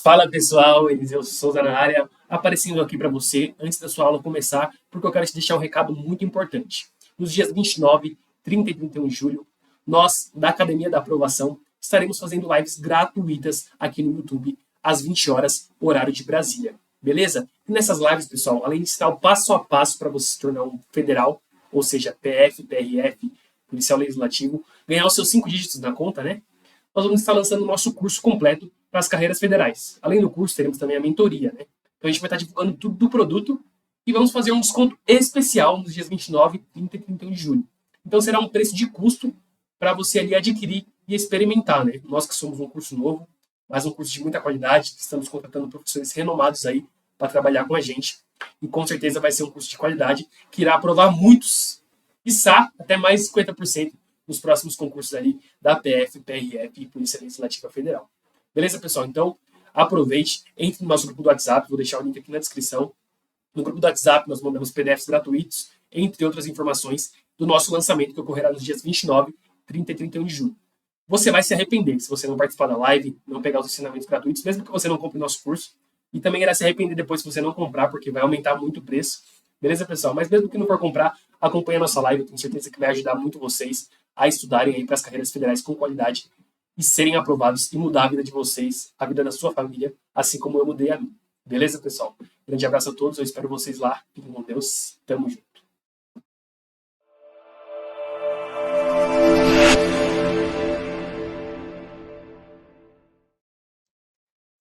Fala pessoal, Eliseu Souza na área, aparecendo aqui para você antes da sua aula começar, porque eu quero te deixar um recado muito importante. Nos dias 29, 30 e 31 de julho, nós, da Academia da Aprovação, estaremos fazendo lives gratuitas aqui no YouTube, às 20 horas, horário de Brasília. Beleza? E nessas lives, pessoal, além de ensinar o passo a passo para você se tornar um federal, ou seja, PF, PRF, policial legislativo, ganhar os seus 5 dígitos na conta, né? Nós vamos estar lançando o nosso curso completo para as carreiras federais. Além do curso, teremos também a mentoria, né? Então a gente vai estar divulgando tudo do produto e vamos fazer um desconto especial nos dias 29, 30 e 31 de julho. Então será um preço de custo para você ali adquirir e experimentar, né? Nós que somos um curso novo, mas um curso de muita qualidade, estamos contratando professores renomados aí para trabalhar com a gente. E com certeza vai ser um curso de qualidade que irá aprovar muitos, quiçá até mais de 50% nos próximos concursos ali da PF, PRF e Polícia Legislativa Federal. Beleza, pessoal? Então, aproveite, entre no nosso grupo do WhatsApp, vou deixar o link aqui na descrição. No grupo do WhatsApp, nós mandamos PDFs gratuitos, entre outras informações, do nosso lançamento, que ocorrerá nos dias 29, 30 e 31 de julho. Você vai se arrepender se você não participar da live, não pegar os ensinamentos gratuitos, mesmo que você não compre o nosso curso. E também irá se arrepender depois se você não comprar, porque vai aumentar muito o preço. Beleza, pessoal? Mas mesmo que não for comprar, acompanhe a nossa live. Eu tenho certeza que vai ajudar muito vocês a estudarem aí para as carreiras federais com qualidade e serem aprovados e mudar a vida de vocês, a vida da sua família, assim como eu mudei a minha. Beleza, pessoal? Grande abraço a todos, eu espero vocês lá. Fiquem com Deus, tamo junto.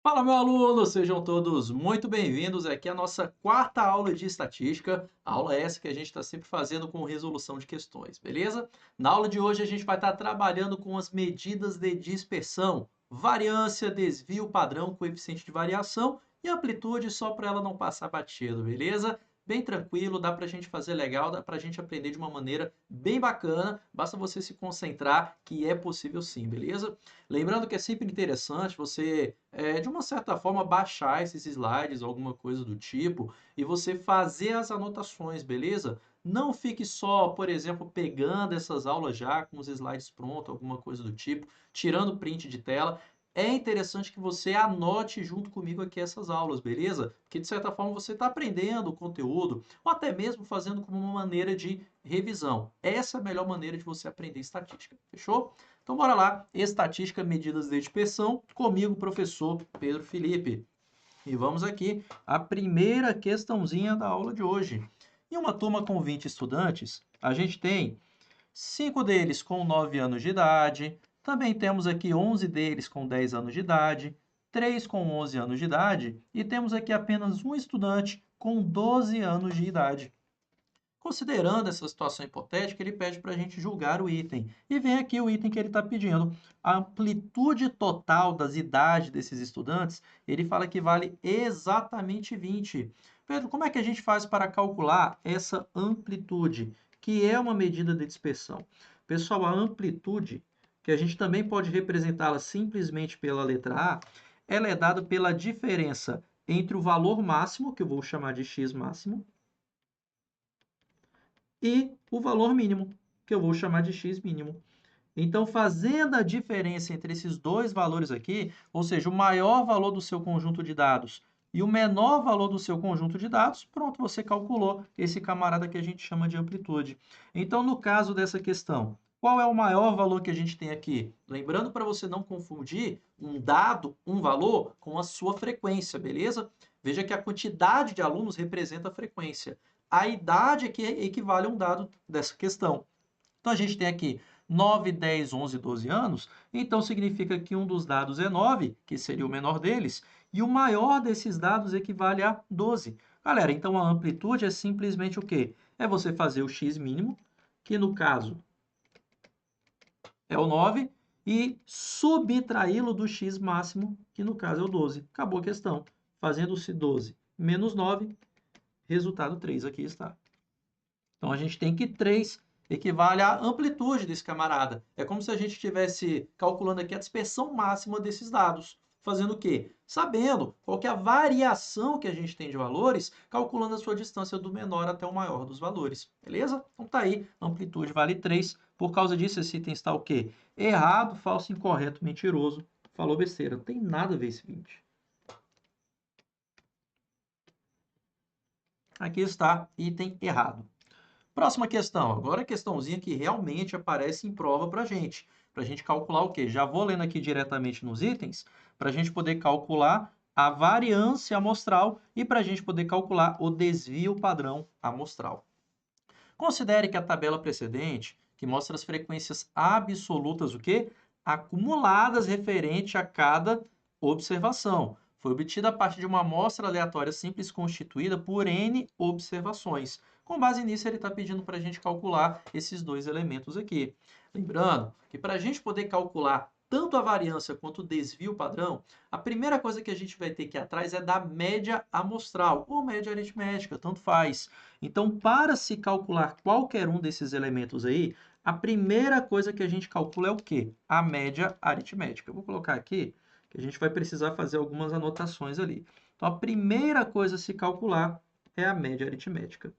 Fala, meu aluno! Sejam todos muito bem-vindos aqui à nossa quarta aula de estatística, a aula essa que a gente está sempre fazendo com resolução de questões, beleza? Na aula de hoje a gente vai estar trabalhando com as medidas de dispersão, variância, desvio padrão, coeficiente de variação e amplitude só para ela não passar batido, beleza? Bem tranquilo, dá para a gente fazer legal, dá para a gente aprender de uma maneira bem bacana, basta você se concentrar que é possível sim, beleza? Lembrando que é sempre interessante você, de uma certa forma, baixar esses slides, alguma coisa do tipo, e você fazer as anotações, beleza? Não fique só, por exemplo, pegando essas aulas já com os slides prontos, alguma coisa do tipo, tirando print de tela. É interessante que você anote junto comigo aqui essas aulas, beleza? Porque de certa forma você está aprendendo o conteúdo, ou até mesmo fazendo como uma maneira de revisão. Essa é a melhor maneira de você aprender estatística, fechou? Então bora lá, estatística, medidas de dispersão, comigo, professor Pedro Felipe. E vamos aqui à primeira questãozinha da aula de hoje. Em uma turma com 20 estudantes, a gente tem 5 deles com 9 anos de idade, também temos aqui 11 deles com 10 anos de idade, 3 com 11 anos de idade e temos aqui apenas um estudante com 12 anos de idade. Considerando essa situação hipotética, ele pede para a gente julgar o item. E vem aqui o item que ele está pedindo. A amplitude total das idades desses estudantes, ele fala que vale exatamente 20. Pedro, como é que a gente faz para calcular essa amplitude, que é uma medida de dispersão? Pessoal, a amplitude, que a gente também pode representá-la simplesmente pela letra A, ela é dada pela diferença entre o valor máximo, que eu vou chamar de x máximo, e o valor mínimo, que eu vou chamar de x mínimo. Então, fazendo a diferença entre esses dois valores aqui, ou seja, o maior valor do seu conjunto de dados e o menor valor do seu conjunto de dados, pronto, você calculou esse camarada que a gente chama de amplitude. Então, no caso dessa questão, qual é o maior valor que a gente tem aqui? Lembrando para você não confundir um dado, um valor, com a sua frequência, beleza? Veja que a quantidade de alunos representa a frequência. A idade é que equivale a um dado dessa questão. Então, a gente tem aqui 9, 10, 11, 12 anos, então significa que um dos dados é 9, que seria o menor deles, e o maior desses dados equivale a 12. Galera, então a amplitude é simplesmente o quê? É você fazer o x mínimo, que no caso é o 9, e subtraí-lo do x máximo, que no caso é o 12. Acabou a questão. Fazendo-se 12 menos 9, resultado 3 aqui está. Então, a gente tem que 3 equivale à amplitude desse camarada. É como se a gente estivesse calculando aqui a dispersão máxima desses dados. Fazendo o quê? Sabendo qual que é a variação que a gente tem de valores, calculando a sua distância do menor até o maior dos valores. Beleza? Então tá aí, amplitude vale 3. Por causa disso, esse item está o quê? Errado, falso, incorreto, mentiroso. Falou besteira. Não tem nada a ver esse 20. Aqui está, item errado. Próxima questão. Agora a questãozinha que realmente aparece em prova para a gente. Para a gente calcular o quê? Já vou lendo aqui diretamente nos itens, para a gente poder calcular a variância amostral e para a gente poder calcular o desvio padrão amostral. Considere que a tabela precedente, que mostra as frequências absolutas, o quê? Acumuladas referente a cada observação. Foi obtida a partir de uma amostra aleatória simples constituída por N observações. Com base nisso, ele está pedindo para a gente calcular esses dois elementos aqui. Lembrando que para a gente poder calcular tanto a variância quanto o desvio padrão, a primeira coisa que a gente vai ter que ir atrás é da média amostral, ou média aritmética, tanto faz. Então, para se calcular qualquer um desses elementos aí, a primeira coisa que a gente calcula é o quê? A média aritmética. Eu vou colocar aqui que a gente vai precisar fazer algumas anotações ali. Então, a primeira coisa a se calcular é a média aritmética.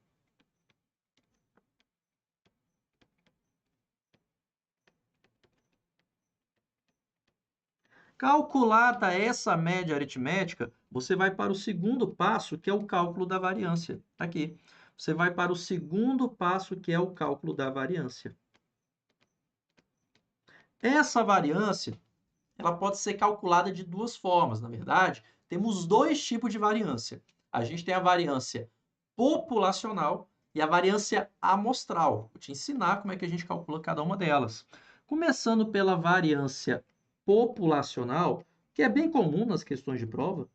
Calculada essa média aritmética, você vai para o segundo passo, que é o cálculo da variância. Aqui. Você vai para o segundo passo, que é o cálculo da variância. Essa variância, ela pode ser calculada de duas formas. Na verdade, temos dois tipos de variância. A gente tem a variância populacional e a variância amostral. Vou te ensinar como é que a gente calcula cada uma delas. Começando pela variância populacional, que é bem comum nas questões de prova.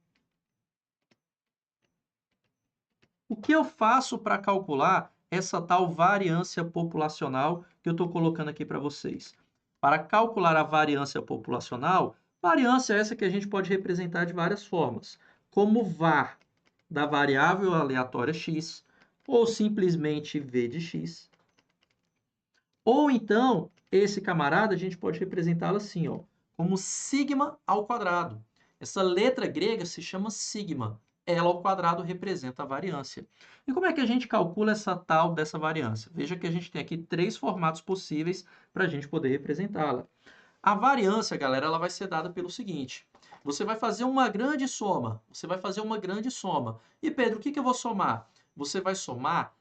O que eu faço para calcular essa tal variância populacional que eu estou colocando aqui para vocês? Para calcular a variância populacional, variância é essa que a gente pode representar de várias formas, como var da variável aleatória x, ou simplesmente v de x. Ou então, esse camarada a gente pode representá-lo assim, ó, como sigma ao quadrado. Essa letra grega se chama sigma. Ela ao quadrado representa a variância. E como é que a gente calcula essa tal dessa variância? Veja que a gente tem aqui três formatos possíveis para a gente poder representá-la. A variância, galera, ela vai ser dada pelo seguinte. Você vai fazer uma grande soma. Você vai fazer uma grande soma. E, Pedro, o que eu vou somar? Você vai somar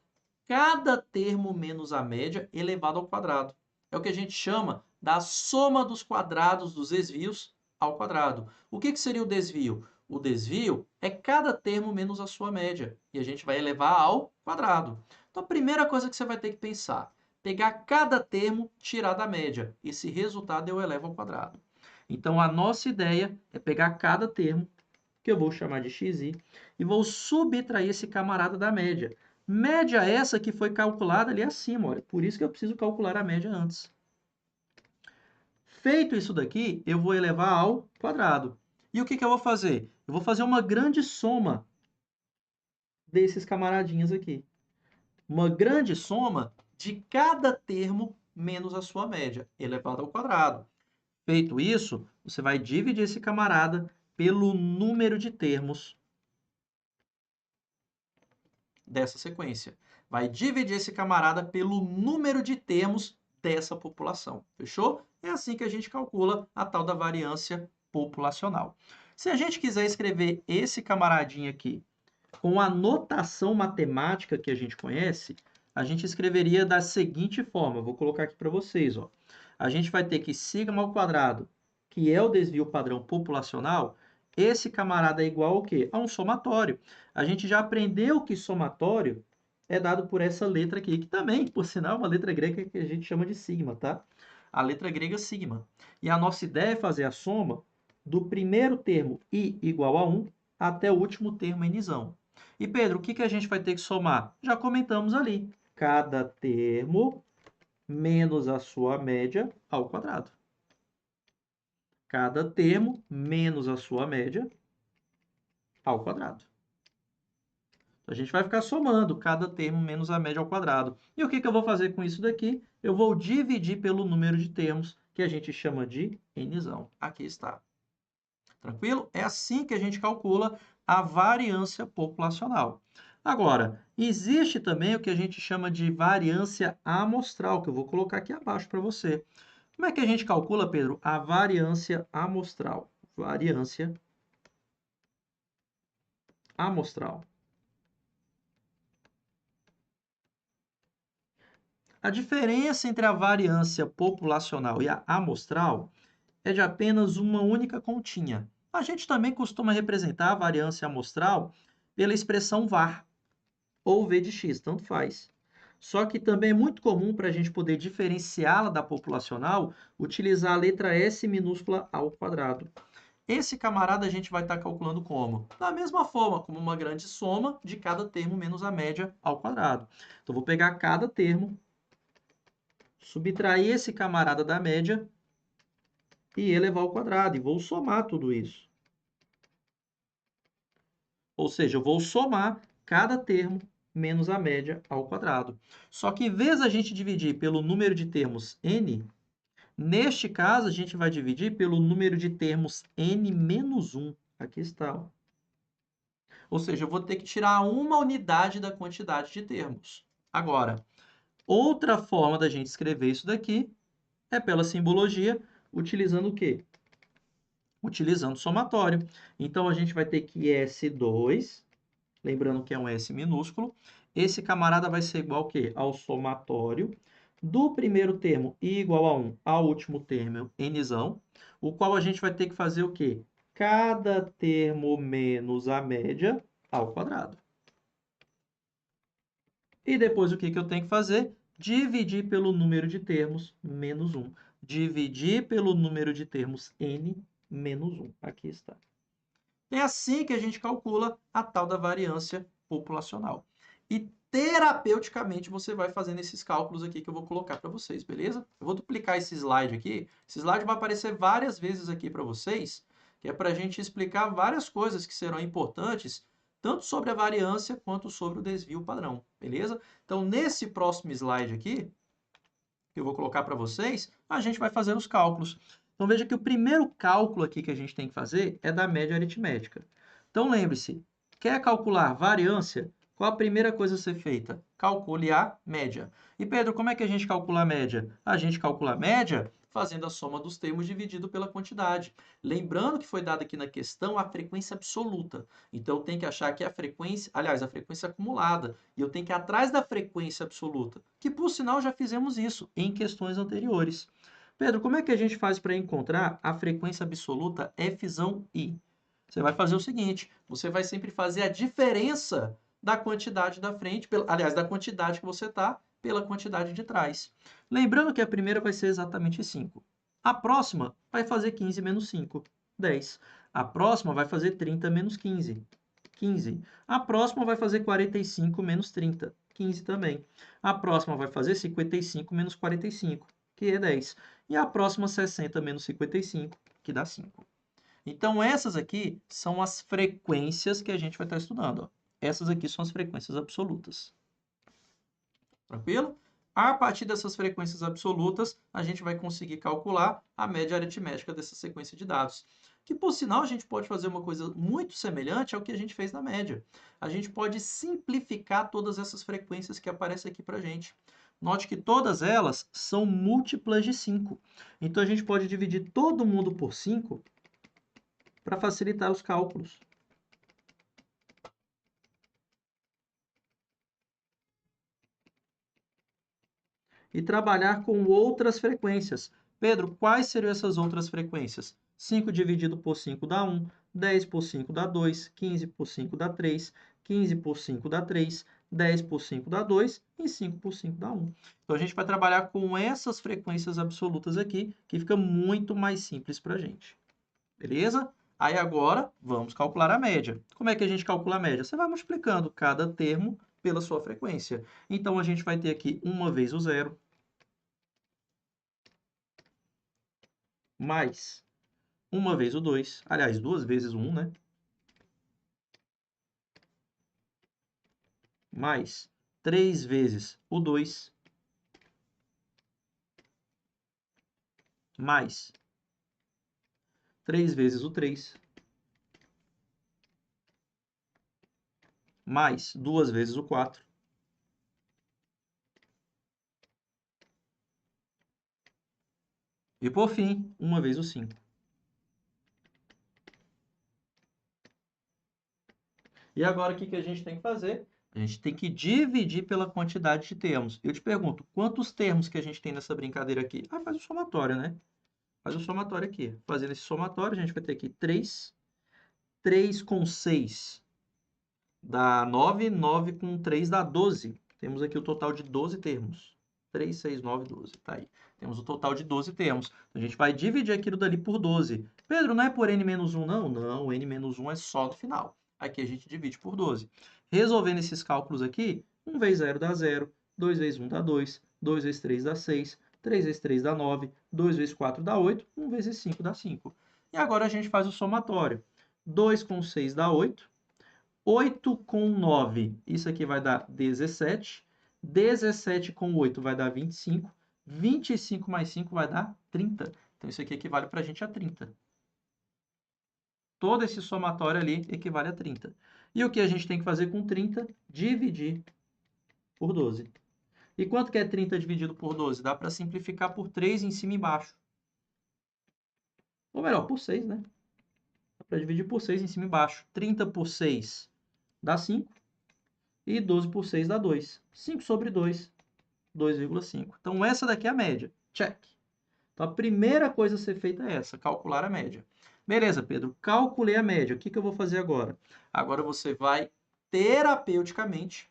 cada termo menos a média elevado ao quadrado. É o que a gente chama da soma dos quadrados dos desvios ao quadrado. O que seria o desvio? O desvio é cada termo menos a sua média. E a gente vai elevar ao quadrado. Então, a primeira coisa que você vai ter que pensar, pegar cada termo, tirar da média. Esse resultado eu elevo ao quadrado. Então, a nossa ideia é pegar cada termo, que eu vou chamar de xi, e vou subtrair esse camarada da média. Média essa que foi calculada ali acima, olha. Por isso que eu preciso calcular a média antes. Feito isso daqui, eu vou elevar ao quadrado. E o que eu vou fazer? Eu vou fazer uma grande soma desses camaradinhas aqui. Uma grande soma de cada termo menos a sua média, elevado ao quadrado. Feito isso, você vai dividir esse camarada pelo número de termos dessa sequência. Vai dividir esse camarada pelo número de termos dessa população. Fechou? É assim que a gente calcula a tal da variância populacional. Se a gente quiser escrever esse camaradinho aqui com a notação matemática que a gente conhece, a gente escreveria da seguinte forma. Eu vou colocar aqui para vocês. Ó. A gente vai ter que sigma ao quadrado, que é o desvio padrão populacional, esse camarada é igual ao quê? A um somatório. A gente já aprendeu que somatório é dado por essa letra aqui, que também, por sinal, é uma letra grega que a gente chama de sigma, tá? A letra grega sigma. E a nossa ideia é fazer a soma do primeiro termo i igual a 1 até o último termo nzão. E Pedro, o que a gente vai ter que somar? Já comentamos ali. Cada termo menos a sua média ao quadrado. Cada termo menos a sua média ao quadrado. A gente vai ficar somando cada termo menos a média ao quadrado. E o que eu vou fazer com isso daqui? Eu vou dividir pelo número de termos, que a gente chama de nzão. Aqui está. Tranquilo? É assim que a gente calcula a variância populacional. Agora, existe também o que a gente chama de variância amostral, que eu vou colocar aqui abaixo para você. Como é que a gente calcula, Pedro, a variância amostral? Variância amostral. A diferença entre a variância populacional e a amostral é de apenas uma única continha. A gente também costuma representar a variância amostral pela expressão var, ou v de x, tanto faz. Só que também é muito comum para a gente poder diferenciá-la da populacional, utilizar a letra S minúscula ao quadrado. Esse camarada a gente vai estar calculando como? Da mesma forma, como uma grande soma de cada termo menos a média ao quadrado. Então, vou pegar cada termo, subtrair esse camarada da média e elevar ao quadrado. E vou somar tudo isso. Ou seja, eu vou somar cada termo menos a média ao quadrado. Só que em vez da gente dividir pelo número de termos n, neste caso a gente vai dividir pelo número de termos n menos 1. Aqui está. Ó. Ou seja, eu vou ter que tirar uma unidade da quantidade de termos. Agora, outra forma da gente escrever isso daqui é pela simbologia, utilizando o quê? Utilizando somatório. Então, a gente vai ter que S2, lembrando que é um S minúsculo, esse camarada vai ser igual ao quê? Ao somatório do primeiro termo I igual a 1 ao último termo Nzão, o qual a gente vai ter que fazer o quê? Cada termo menos a média ao quadrado. E depois o que eu tenho que fazer? Dividir pelo número de termos menos 1. Dividir pelo número de termos n menos 1. Aqui está. É assim que a gente calcula a tal da variância populacional. E terapeuticamente você vai fazendo esses cálculos aqui que eu vou colocar para vocês, beleza? Eu vou duplicar esse slide aqui. Esse slide vai aparecer várias vezes aqui para vocês, que é para a gente explicar várias coisas que serão importantes, tanto sobre a variância quanto sobre o desvio padrão, beleza? Então, nesse próximo slide aqui, que eu vou colocar para vocês, a gente vai fazer os cálculos. Então, veja que o primeiro cálculo aqui que a gente tem que fazer é da média aritmética. Então, lembre-se, quer calcular variância? Qual a primeira coisa a ser feita? Calcule a média. E, Pedro, como é que a gente calcula a média? A gente calcula a média fazendo a soma dos termos dividido pela quantidade. Lembrando que foi dada aqui na questão a frequência absoluta. Então, eu tenho que achar que a frequência, aliás, a frequência acumulada. E eu tenho que ir atrás da frequência absoluta, que, por sinal, já fizemos isso em questões anteriores. Pedro, como é que a gente faz para encontrar a frequência absoluta Fzão I? Você vai fazer o seguinte, você vai sempre fazer a diferença da quantidade da frente, aliás, da quantidade que você está, pela quantidade de trás. Lembrando que a primeira vai ser exatamente 5. A próxima vai fazer 15 menos 5, 10. A próxima vai fazer 30 menos 15, 15. A próxima vai fazer 45 menos 30, 15 também. A próxima vai fazer 55 menos 45, que é 10. E a próxima 60 menos 55, que dá 5. Então, essas aqui são as frequências que a gente vai estar estudando. Ó. Essas aqui são as frequências absolutas. Tranquilo? A partir dessas frequências absolutas, a gente vai conseguir calcular a média aritmética dessa sequência de dados. Que, por sinal, a gente pode fazer uma coisa muito semelhante ao que a gente fez na média. A gente pode simplificar todas essas frequências que aparecem aqui para a gente. Note que todas elas são múltiplas de 5. Então, a gente pode dividir todo mundo por 5 para facilitar os cálculos. E trabalhar com outras frequências. Pedro, quais seriam essas outras frequências? 5 dividido por 5 dá 1, 10 por 5 dá 2, 15 por 5 dá 3, 15 por 5 dá 3, 10 por 5 dá 2 e 5 por 5 dá 1. Então, a gente vai trabalhar com essas frequências absolutas aqui, que fica muito mais simples para a gente. Beleza? Aí agora, vamos calcular a média. Como é que a gente calcula a média? Você vai multiplicando cada termo pela sua frequência. Então, a gente vai ter aqui 1 vezes o zero, mais 1 vez o 2, aliás, 2 vezes o 1, né? Mais 3 vezes o 2, mais 3 vezes o 3, mais 2 vezes o 4, e por fim, 1 vez o 5. E agora, o que a gente tem que fazer? A gente tem que dividir pela quantidade de termos. Eu te pergunto, quantos termos que a gente tem nessa brincadeira aqui? Ah, faz o somatório, né? Faz o somatório aqui. Fazendo esse somatório, a gente vai ter aqui 3. 3 com 6 dá 9. 9 com 3 dá 12. Temos aqui o total de 12 termos. 3, 6, 9, 12. Tá aí. Temos o total de 12 termos. A gente vai dividir aquilo dali por 12. Pedro, não é por n-1, não? Não, o n-1 é só no final. Aqui a gente divide por 12. Resolvendo esses cálculos aqui, 1 vezes 0 dá 0, 2 vezes 1 dá 2, 2 vezes 3 dá 6, 3 vezes 3 dá 9, 2 vezes 4 dá 8, 1 vezes 5 dá 5. E agora a gente faz o somatório. 2 com 6 dá 8. 8 com 9, isso aqui vai dar 17. 17 com 8 vai dar 25. 25 mais 5 vai dar 30. Então, isso aqui equivale para a gente a 30. Todo esse somatório ali equivale a 30. E o que a gente tem que fazer com 30? Dividir por 12. E quanto que é 30 dividido por 12? Dá para simplificar por 3 em cima e embaixo. Ou melhor, por 6, né? Dá para dividir por 6 em cima e embaixo. 30 por 6 dá 5. E 12 por 6 dá 2. 5 sobre 2, 2,5. Então, essa daqui é a média. Check. Então, a primeira coisa a ser feita é essa, calcular a média. Beleza, Pedro, calculei a média. O que eu vou fazer agora? Agora você vai, terapeuticamente,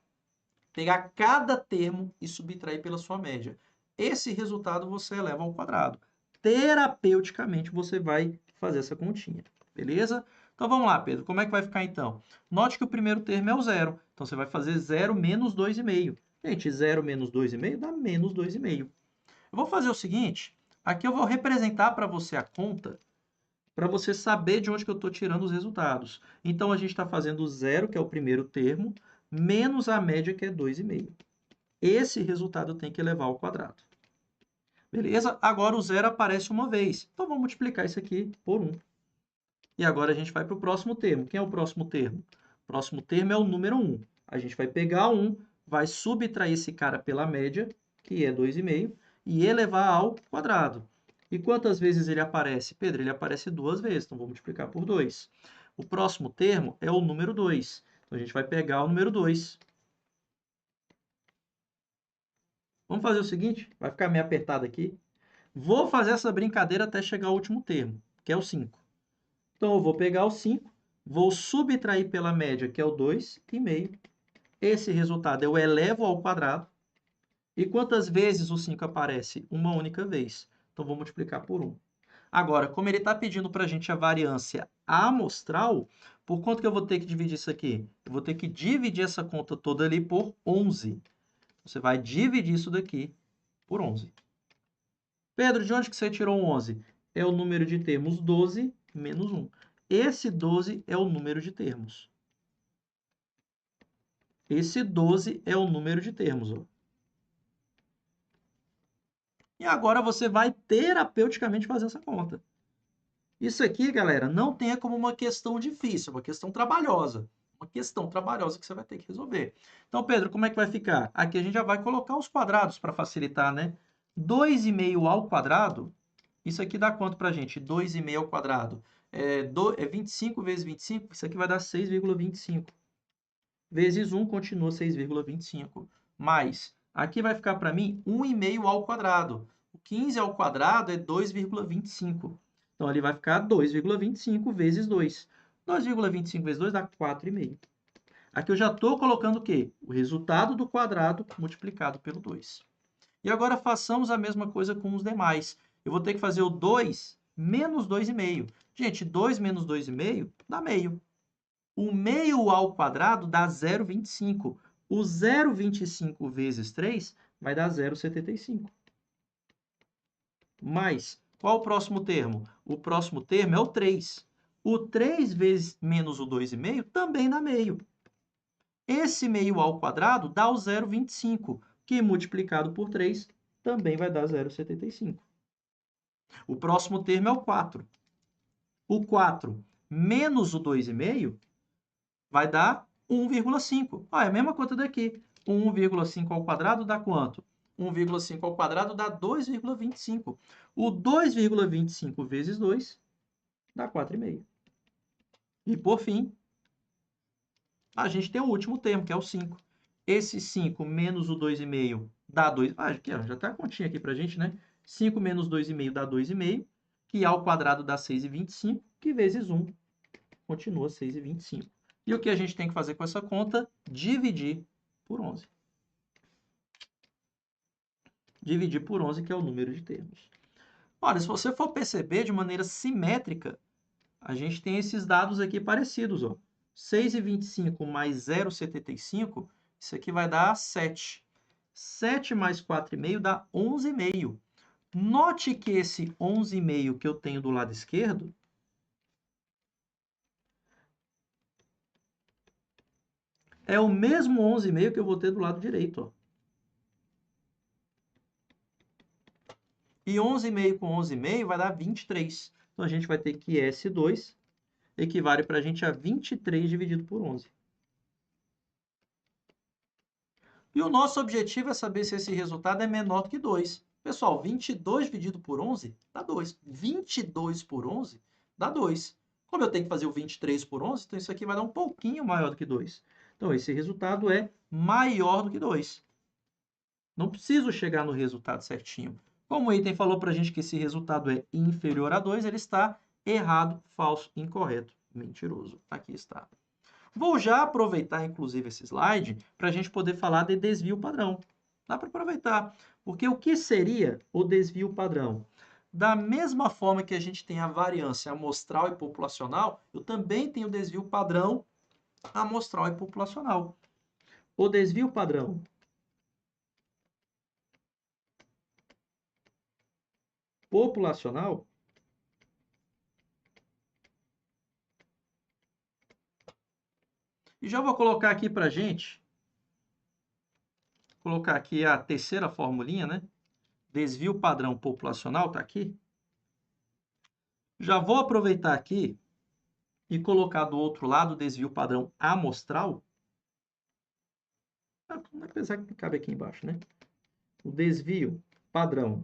pegar cada termo e subtrair pela sua média. Esse resultado você eleva ao quadrado. Terapeuticamente, você vai fazer essa continha. Beleza? Então, vamos lá, Pedro. Como é que vai ficar, então? Note que o primeiro termo é o zero. Então, você vai fazer 0 menos 2,5. Gente, 0 menos 2,5 dá menos 2,5. Eu vou fazer o seguinte. Aqui eu vou representar para você a conta, para você saber de onde que eu estou tirando os resultados. Então, a gente está fazendo 0, que é o primeiro termo, menos a média, que é 2,5. Esse resultado eu tenho que elevar ao quadrado. Beleza? Agora o zero aparece uma vez. Então, vamos multiplicar isso aqui por 1. E agora a gente vai para o próximo termo. Quem é o próximo termo? O próximo termo é o número 1. A gente vai pegar 1, vai subtrair esse cara pela média, que é 2,5, e elevar ao quadrado. E quantas vezes ele aparece? Pedro, ele aparece 2 vezes, então vou multiplicar por 2. O próximo termo é o número 2. Então a gente vai pegar o número 2. Vamos fazer o seguinte, vai ficar meio apertado aqui. Vou fazer essa brincadeira até chegar ao último termo, que é o 5. Então, eu vou pegar o 5, vou subtrair pela média, que é o 2,5. Esse resultado eu elevo ao quadrado. E quantas vezes o 5 aparece? Uma única vez. Então, vou multiplicar por 1. Agora, como ele está pedindo para a gente a variância amostral, por quanto que eu vou ter que dividir isso aqui? Eu vou ter que dividir essa conta toda ali por 11. Você vai dividir isso daqui por 11. Pedro, de onde que você tirou 11? É o número de termos 12 menos 1. Esse 12 é o número de termos. Esse 12 é o número de termos. Ó. E agora você vai terapeuticamente fazer essa conta. Isso aqui, galera, não tenha como uma questão difícil, uma questão trabalhosa. Uma questão trabalhosa que você vai ter que resolver. Então, Pedro, como é que vai ficar? Aqui a gente já vai colocar os quadrados para facilitar, né? 2,5 ao quadrado, isso aqui dá quanto para a gente? 2,5 ao quadrado. É 25 vezes 25, isso aqui vai dar 6,25. Vezes 1 continua 6,25. Mais, aqui vai ficar para mim 1,5 ao quadrado. O 15 ao quadrado é 2,25. Então, ali vai ficar 2,25 vezes 2. 2,25 vezes 2 dá 4,5. Aqui eu já estou colocando o quê? O resultado do quadrado multiplicado pelo 2. E agora façamos a mesma coisa com os demais. Eu vou ter que fazer o 2 menos 2,5. Gente, 2 menos 2,5 dá meio. O meio ao quadrado dá 0,25. O 0,25 vezes 3 vai dar 0,75. Mais, qual o próximo termo? O próximo termo é o 3. O 3 vezes menos o 2,5 também dá meio. Esse meio ao quadrado dá o 0,25, que multiplicado por 3 também vai dar 0,75. O próximo termo é o 4. O 4 menos o 2,5 vai dar 1,5. É a mesma conta daqui. 1,5 ao quadrado dá quanto? 1,5 ao quadrado dá 2,25. O 2,25 vezes 2 dá 4,5. E, por fim, a gente tem o último termo, que é o 5. Esse 5 menos o 2,5 dá 2. Ah, aqui, ó, já está a continha aqui para a gente, né? 5 menos 2,5 dá 2,5, que ao quadrado dá 6,25, que vezes 1 continua 6,25. E o que a gente tem que fazer com essa conta? Dividir por 11. Dividir por 11, que é o número de termos. Olha, se você for perceber de maneira simétrica, a gente tem esses dados aqui parecidos, ó. 6,25 mais 0,75, isso aqui vai dar 7. 7 mais 4,5 dá 11,5. Note que esse 11,5 que eu tenho do lado esquerdo é o mesmo 11,5 que eu vou ter do lado direito, ó. E 11,5 com 11,5 vai dar 23. Então, a gente vai ter que S2 equivale para a gente a 23 dividido por 11. E o nosso objetivo é saber se esse resultado é menor do que 2. Pessoal, 22 dividido por 11 dá 2. 22 por 11 dá 2. Como eu tenho que fazer o 23 por 11, então isso aqui vai dar um pouquinho maior do que 2. Então, esse resultado é maior do que 2. Não preciso chegar no resultado certinho. Como o item falou para a gente que esse resultado é inferior a 2, ele está errado, falso, incorreto, mentiroso. Aqui está. Vou já aproveitar, inclusive, esse slide para a gente poder falar de desvio padrão. Dá para aproveitar, porque o que seria o desvio padrão? Da mesma forma que a gente tem a variância amostral e populacional, eu também tenho o desvio padrão amostral e populacional. O desvio padrão populacional e já vou colocar aqui para a gente, colocar aqui a terceira formulinha, né? Desvio padrão populacional, está aqui. Já vou aproveitar aqui e colocar do outro lado o desvio padrão amostral. Apesar que cabe aqui embaixo, né? O desvio padrão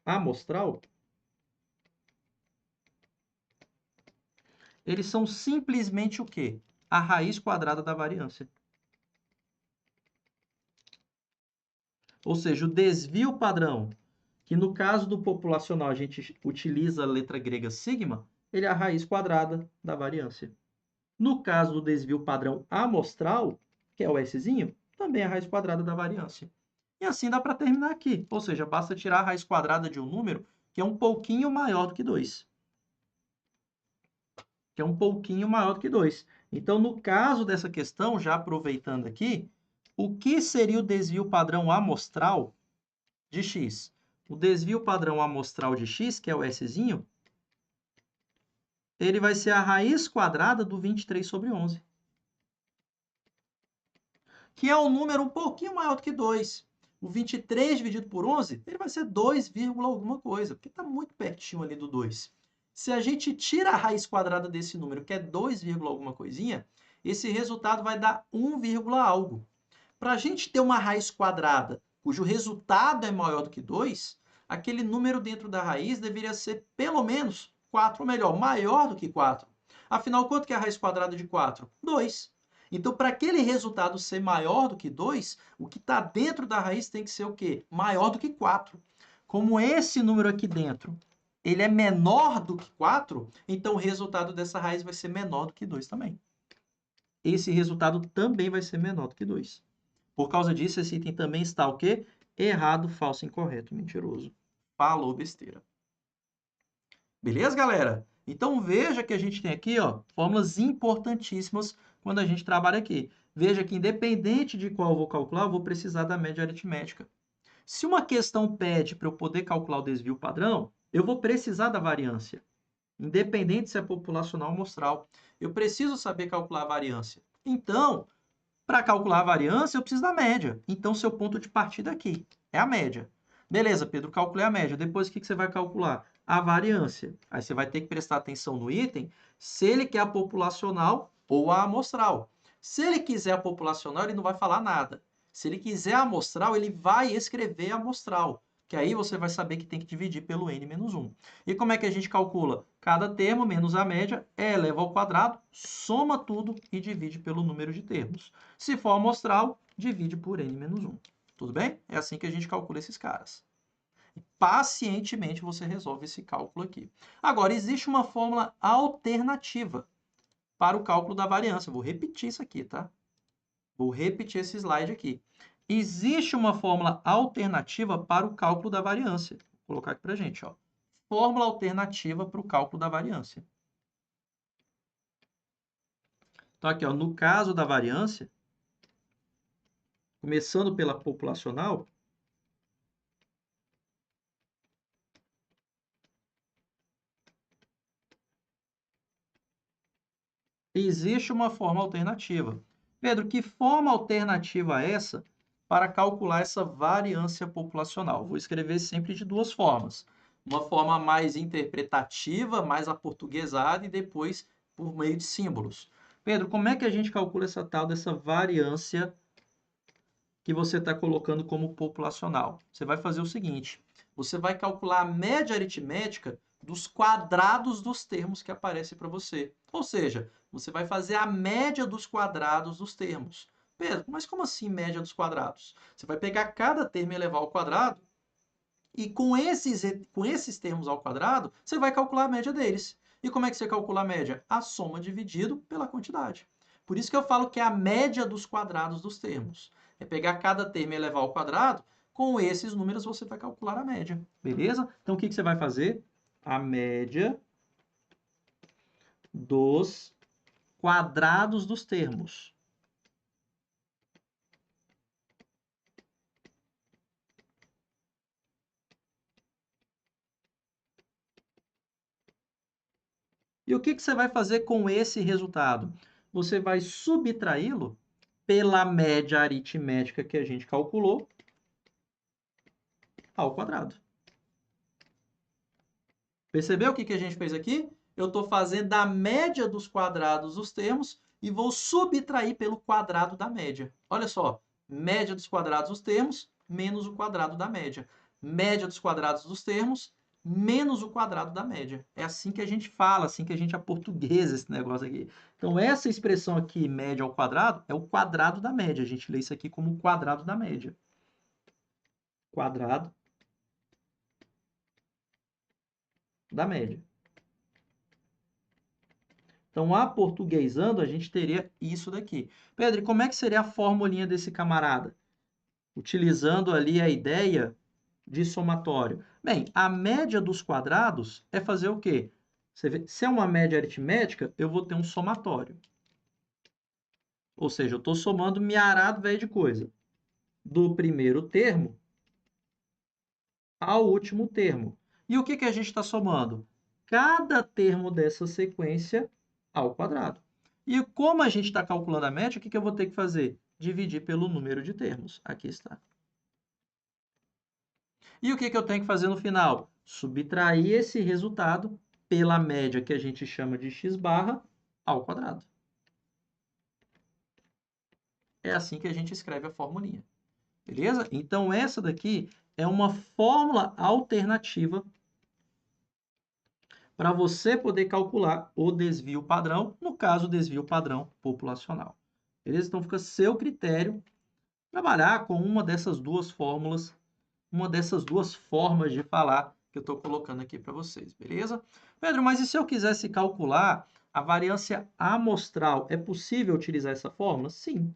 amostral, eles são simplesmente o quê? A raiz quadrada da variância. Ou seja, o desvio padrão, que no caso do populacional a gente utiliza a letra grega sigma, ele é a raiz quadrada da variância. No caso do desvio padrão amostral, que é o Szinho, também é a raiz quadrada da variância. E assim dá para terminar aqui. Ou seja, basta tirar a raiz quadrada de um número que é um pouquinho maior do que 2. Que é um pouquinho maior do que 2. Então, no caso dessa questão, já aproveitando aqui, o que seria o desvio padrão amostral de x? O desvio padrão amostral de x, que é o Szinho, ele vai ser a raiz quadrada do 23 sobre 11. Que é um número um pouquinho maior do que 2. O 23 dividido por 11, ele vai ser 2, alguma coisa, porque está muito pertinho ali do 2. Se a gente tira a raiz quadrada desse número, que é 2, alguma coisinha, esse resultado vai dar 1, algo. Para a gente ter uma raiz quadrada cujo resultado é maior do que 2, aquele número dentro da raiz deveria ser pelo menos 4, ou melhor, maior do que 4. Afinal, quanto que é a raiz quadrada de 4? 2. Então, para aquele resultado ser maior do que 2, o que está dentro da raiz tem que ser o quê? Maior do que 4. Como esse número aqui dentro, ele é menor do que 4, então o resultado dessa raiz vai ser menor do que 2 também. Esse resultado também vai ser menor do que 2. Por causa disso, esse item também está o quê? Errado, falso, incorreto, mentiroso. Falou besteira. Beleza, galera? Então, veja que a gente tem aqui, ó, fórmulas importantíssimas quando a gente trabalha aqui. Veja que, independente de qual eu vou calcular, eu vou precisar da média aritmética. Se uma questão pede para eu poder calcular o desvio padrão, eu vou precisar da variância. Independente se é populacional ou amostral. Eu preciso saber calcular a variância. Então, para calcular a variância, eu preciso da média. Então, seu ponto de partida aqui é a média. Beleza, Pedro, calculei a média. Depois, o que você vai calcular? A variância. Aí você vai ter que prestar atenção no item se ele quer a populacional ou a amostral. Se ele quiser a populacional, ele não vai falar nada. Se ele quiser a amostral, ele vai escrever a amostral. que aí você vai saber que tem que dividir pelo n menos 1. E como é que a gente calcula? Cada termo menos a média é eleva ao quadrado, soma tudo e divide pelo número de termos. Se for amostral, divide por n menos 1. Tudo bem? É assim que a gente calcula esses caras. Pacientemente você resolve esse cálculo aqui. Agora, existe uma fórmula alternativa para o cálculo da variância. Vou repetir isso aqui, tá? Vou repetir esse slide aqui. Existe uma fórmula alternativa para o cálculo da variância. Vou colocar aqui para a gente, ó. Fórmula alternativa para o cálculo da variância. Então, aqui, ó, no caso da variância, começando pela populacional, existe uma forma alternativa. Pedro, que forma alternativa é essa para calcular essa variância populacional? Vou escrever sempre de duas formas. Uma forma mais interpretativa, mais aportuguesada, e depois por meio de símbolos. Pedro, como é que a gente calcula essa tal dessa variância que você está colocando como populacional? Você vai fazer o seguinte, você vai calcular a média aritmética dos quadrados dos termos que aparecem para você. Ou seja, você vai fazer a média dos quadrados dos termos. Pedro, mas como assim média dos quadrados? Você vai pegar cada termo e elevar ao quadrado, e com esses termos ao quadrado, você vai calcular a média deles. E como é que você calcula a média? A soma dividido pela quantidade. Por isso que eu falo que é a média dos quadrados dos termos. É pegar cada termo e elevar ao quadrado, com esses números você vai calcular a média. Beleza? Então o que você vai fazer? A média dos quadrados dos termos. E o que você vai fazer com esse resultado? Você vai subtraí-lo pela média aritmética que a gente calculou ao quadrado. Percebeu o que a gente fez aqui? Eu estou fazendo a média dos quadrados dos termos e vou subtrair pelo quadrado da média. Olha só, média dos quadrados dos termos menos o quadrado da média. Média dos quadrados dos termos menos o quadrado da média. É assim que a gente fala, assim que a gente aportuguesa esse negócio aqui. Então, essa expressão aqui, média ao quadrado, é o quadrado da média. A gente lê isso aqui como o quadrado da média. Quadrado da média. Então, aportuguesando, a gente teria isso daqui. Pedro, e como é que seria a formulinha desse camarada? Utilizando ali a ideia de somatório. Bem, a média dos quadrados é fazer o quê? Você vê, se é uma média aritmética, eu vou ter um somatório. Ou seja, eu estou somando milharado velho de coisa. Do primeiro termo ao último termo. E o que a gente está somando? Cada termo dessa sequência ao quadrado. E como a gente está calculando a média, o que eu vou ter que fazer? Dividir pelo número de termos. Aqui está. E o que eu tenho que fazer no final? Subtrair esse resultado pela média que a gente chama de x barra ao quadrado. É assim que a gente escreve a formulinha. Beleza? Então, essa daqui é uma fórmula alternativa para você poder calcular o desvio padrão, no caso, o desvio padrão populacional. Beleza? Então, fica a seu critério trabalhar com uma dessas duas fórmulas, uma dessas duas formas de falar que eu estou colocando aqui para vocês, beleza? Pedro, mas e se eu quisesse calcular a variância amostral, é possível utilizar essa fórmula? Sim.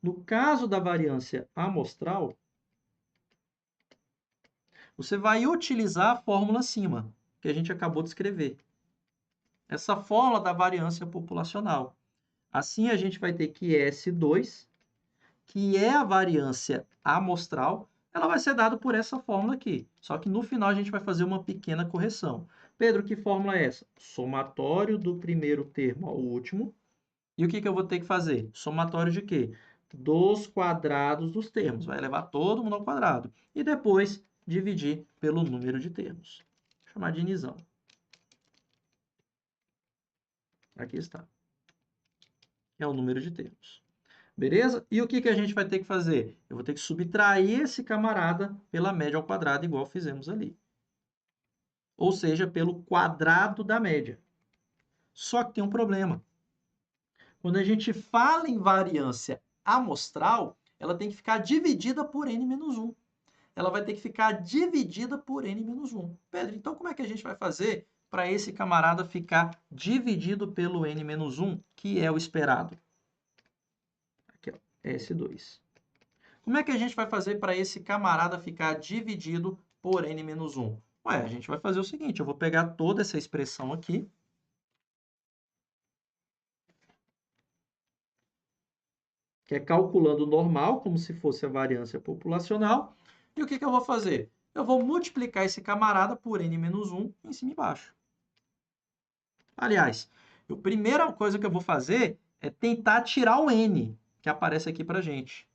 No caso da variância amostral, você vai utilizar a fórmula acima, que a gente acabou de escrever. Essa fórmula da variância populacional. Assim, a gente vai ter que S2, que é a variância amostral, ela vai ser dada por essa fórmula aqui. Só que no final a gente vai fazer uma pequena correção. Pedro, que fórmula é essa? Somatório do primeiro termo ao último. E o que eu vou ter que fazer? Somatório de quê? Dos quadrados dos termos. Vai levar todo mundo ao quadrado. E depois dividir pelo número de termos. Vou chamar de nisão. Aqui está. É o número de termos. Beleza? E o que a gente vai ter que fazer? Eu vou ter que subtrair esse camarada pela média ao quadrado, igual fizemos ali. Ou seja, pelo quadrado da média. Só que tem um problema. Quando a gente fala em variância amostral, ela tem que ficar dividida por n-1. Ela vai ter que ficar dividida por n-1. Pedro, então como é que a gente vai fazer para esse camarada ficar dividido pelo n-1, que é o esperado? Aqui, ó, S2. Como é que a gente vai fazer para esse camarada ficar dividido por n-1? Ué, a gente vai fazer o seguinte, eu vou pegar toda essa expressão aqui, que é calculando normal, como se fosse a variância populacional. E o que eu vou fazer? Eu vou multiplicar esse camarada por n-1 em cima e embaixo. Aliás, a primeira coisa que eu vou fazer é tentar tirar o n, que aparece aqui para a gente.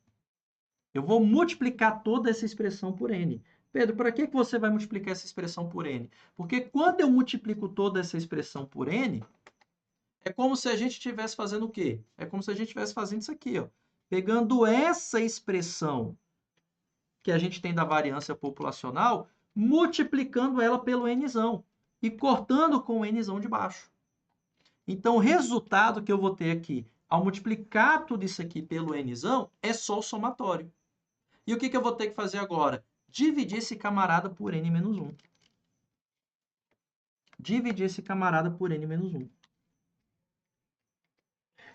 Eu vou multiplicar toda essa expressão por n. Pedro, para que você vai multiplicar essa expressão por n? Porque quando eu multiplico toda essa expressão por n, é como se a gente estivesse fazendo o quê? É como se a gente estivesse fazendo isso aqui, ó. Pegando essa expressão que a gente tem da variância populacional, multiplicando ela pelo nzão e cortando com o nzão de baixo. Então, o resultado que eu vou ter aqui, ao multiplicar tudo isso aqui pelo nzão, é só o somatório. E o que eu vou ter que fazer agora? Dividir esse camarada por n-1. Dividir esse camarada por n-1.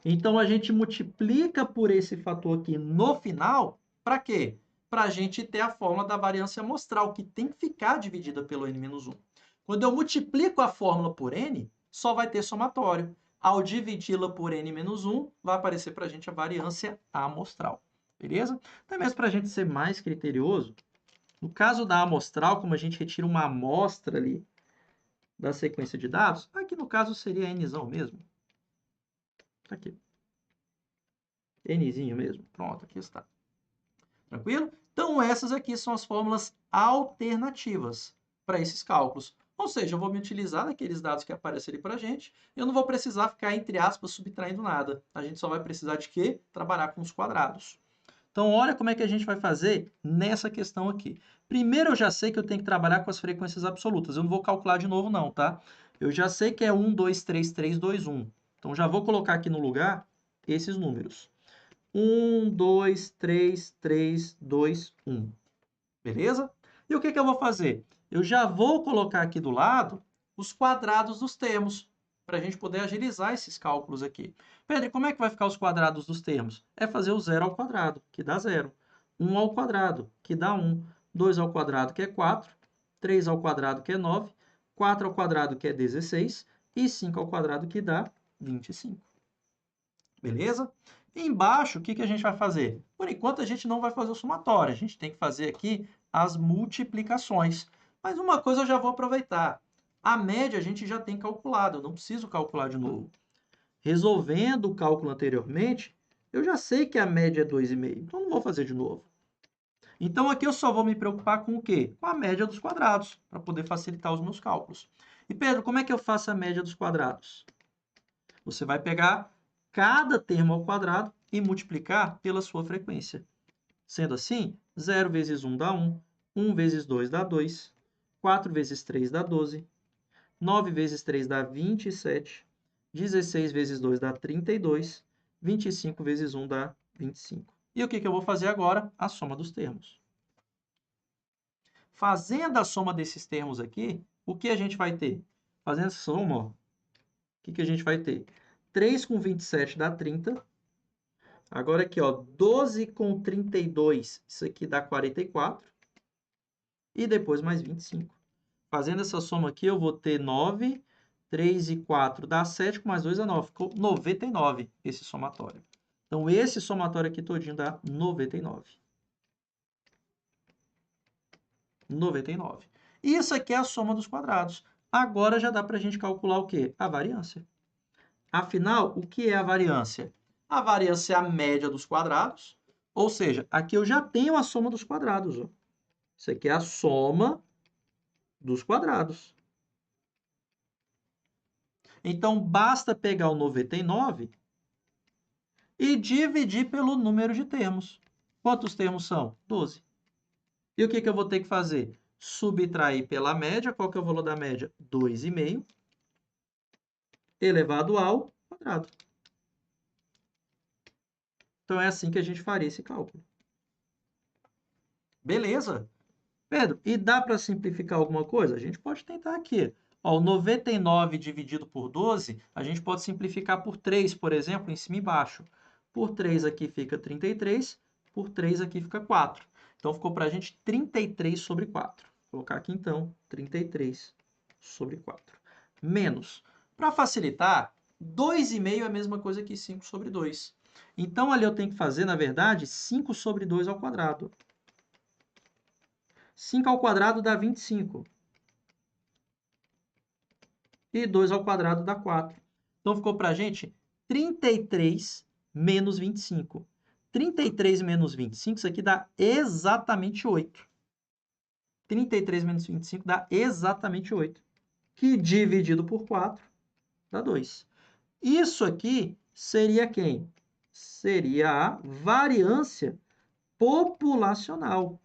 Então, a gente multiplica por esse fator aqui no final, para quê? Para a gente ter a fórmula da variância amostral, que tem que ficar dividida pelo n-1. Quando eu multiplico a fórmula por n, só vai ter somatório. Ao dividi-la por n-1, vai aparecer para a gente a variância amostral. Beleza? Então, mesmo para a gente ser mais criterioso, no caso da amostral, como a gente retira uma amostra ali da sequência de dados, aqui no caso seria nzão mesmo. Aqui. Nzinho mesmo. Pronto, aqui está. Tranquilo? Então, essas aqui são as fórmulas alternativas para esses cálculos. Ou seja, eu vou me utilizar daqueles dados que aparecem ali para a gente. Eu não vou precisar ficar, entre aspas, subtraindo nada. A gente só vai precisar de quê? Trabalhar com os quadrados. Então, olha como é que a gente vai fazer nessa questão aqui. Primeiro, eu já sei que eu tenho que trabalhar com as frequências absolutas. Eu não vou calcular de novo, não, tá? Eu já sei que é 1, 2, 3, 3, 2, 1. Então, já vou colocar aqui no lugar esses números. 1, 2, 3, 3, 2, 1. Beleza? E o que eu vou fazer? Eu já vou colocar aqui do lado os quadrados dos termos, para a gente poder agilizar esses cálculos aqui. Pedro, como é que vai ficar os quadrados dos termos? É fazer o 0 ao quadrado, que dá 0. 1 ao quadrado, que dá 1. 2 ao quadrado, que é 4. 3 ao quadrado, que é 9. 4 ao quadrado, que é 16. E 5 ao quadrado, que dá 25. Beleza? E embaixo, o que a gente vai fazer? Por enquanto, a gente não vai fazer o somatório. A gente tem que fazer aqui as multiplicações. Mas uma coisa eu já vou aproveitar. A média a gente já tem calculado, eu não preciso calcular de novo. Resolvendo o cálculo anteriormente, eu já sei que a média é 2,5, então não vou fazer de novo. Então aqui eu só vou me preocupar com o quê? Com a média dos quadrados, para poder facilitar os meus cálculos. E Pedro, como é que eu faço a média dos quadrados? Você vai pegar cada termo ao quadrado e multiplicar pela sua frequência. Sendo assim, 0 vezes 1 dá 1, 1 vezes 2 dá 2, 4 vezes 3 dá 12, 9 vezes 3 dá 27, 16 vezes 2 dá 32, 25 vezes 1 dá 25. E o que eu vou fazer agora? A soma dos termos. Fazendo a soma desses termos aqui, o que a gente vai ter? Fazendo essa soma, ó, o que a gente vai ter? 3 com 27 dá 30. Agora aqui, ó, 12 com 32, isso aqui dá 44. E depois mais 25. Fazendo essa soma aqui, eu vou ter 9, 3 e 4 dá 7, com mais 2 dá 9. Ficou 99 esse somatório. Então, esse somatório aqui todinho dá 99. 99. E isso aqui é a soma dos quadrados. Agora já dá para a gente calcular o quê? A variância. Afinal, o que é a variância? A variância é a média dos quadrados. Ou seja, aqui eu já tenho a soma dos quadrados. Ó. Isso aqui é a soma dos quadrados. Então, basta pegar o 99 e dividir pelo número de termos. Quantos termos são? 12. E o que eu vou ter que fazer? Subtrair pela média. Qual que é o valor da média? 2,5 elevado ao quadrado. Então, é assim que a gente faria esse cálculo. Beleza? Pedro, e dá para simplificar alguma coisa? A gente pode tentar aqui. Ó, o 99 dividido por 12, a gente pode simplificar por 3, por exemplo, em cima e embaixo. Por 3 aqui fica 33, por 3 aqui fica 4. Então, ficou para a gente 33 sobre 4. Vou colocar aqui, então, 33 sobre 4. Menos. Para facilitar, 2,5 é a mesma coisa que 5 sobre 2. Então, ali eu tenho que fazer, na verdade, 5 sobre 2 ao quadrado. 5 ao quadrado dá 25. E 2 ao quadrado dá 4. Então, ficou para a gente 33 menos 25. 33 menos 25, isso aqui dá exatamente 8. 33 menos 25 dá exatamente 8. Que dividido por 4 dá 2. Isso aqui seria quem? Seria a variância populacional.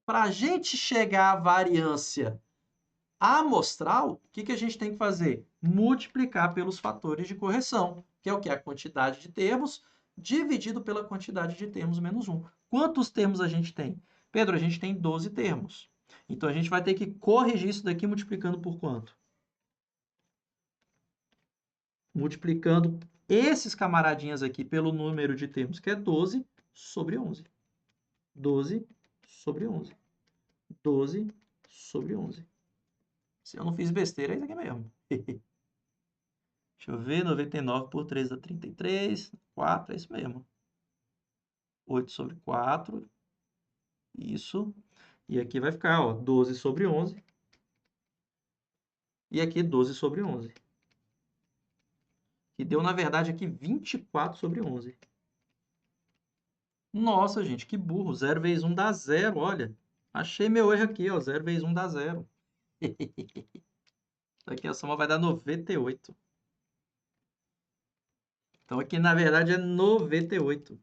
Para a gente chegar à variância amostral, o que a gente tem que fazer? Multiplicar pelos fatores de correção, que é o que? A quantidade de termos dividido pela quantidade de termos menos 1. Quantos termos a gente tem? Pedro, a gente tem 12 termos. Então, a gente vai ter que corrigir isso daqui multiplicando por quanto? Multiplicando esses camaradinhas aqui pelo número de termos, que é 12 sobre 11. 12 sobre 11. 12 sobre 11. Se eu não fiz besteira, é isso aqui mesmo. Deixa eu ver, 99 por 3 dá 33, 4, é isso mesmo. 8 sobre 4, isso. E aqui vai ficar, ó, 12 sobre 11. E aqui 12 sobre 11. Que deu, na verdade, aqui 24 sobre 11. Nossa, gente, que burro. 0 vezes 1 dá 0, olha. Achei meu erro aqui, ó. 0 vezes 1 dá 0. Aqui a soma vai dar 98. Então, aqui, na verdade, é 98.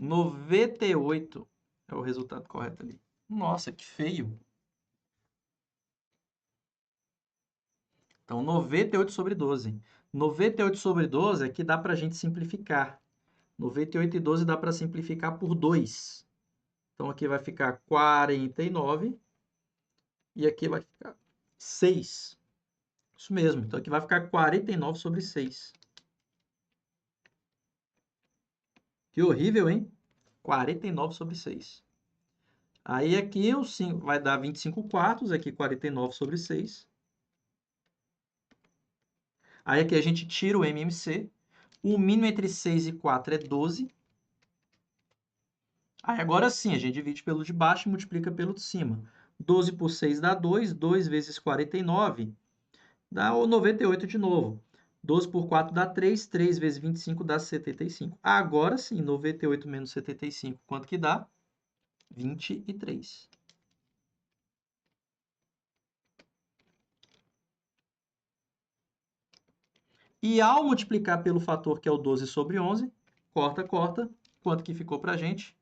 98 é o resultado correto ali. Nossa, que feio. Então, 98 sobre 12. 98 sobre 12 aqui dá para a gente simplificar. 98 e 12 dá para simplificar por 2. Então, aqui vai ficar 49 e aqui vai ficar 6. Isso mesmo. Então, aqui vai ficar 49 sobre 6. Que horrível, hein? 49 sobre 6. Aí, aqui o 5 vai dar 25 quartos. Aqui, 49 sobre 6. Aí, aqui a gente tira o MMC. O mínimo entre 6 e 4 é 12. Aí, agora sim, a gente divide pelo de baixo e multiplica pelo de cima. 12 por 6 dá 2. 2 vezes 49 dá o 98 de novo. 12 por 4 dá 3. 3 vezes 25 dá 75. Agora sim, 98 menos 75, quanto que dá? 23. E ao multiplicar pelo fator que é o 12 sobre 11, corta, corta, quanto que ficou para a gente?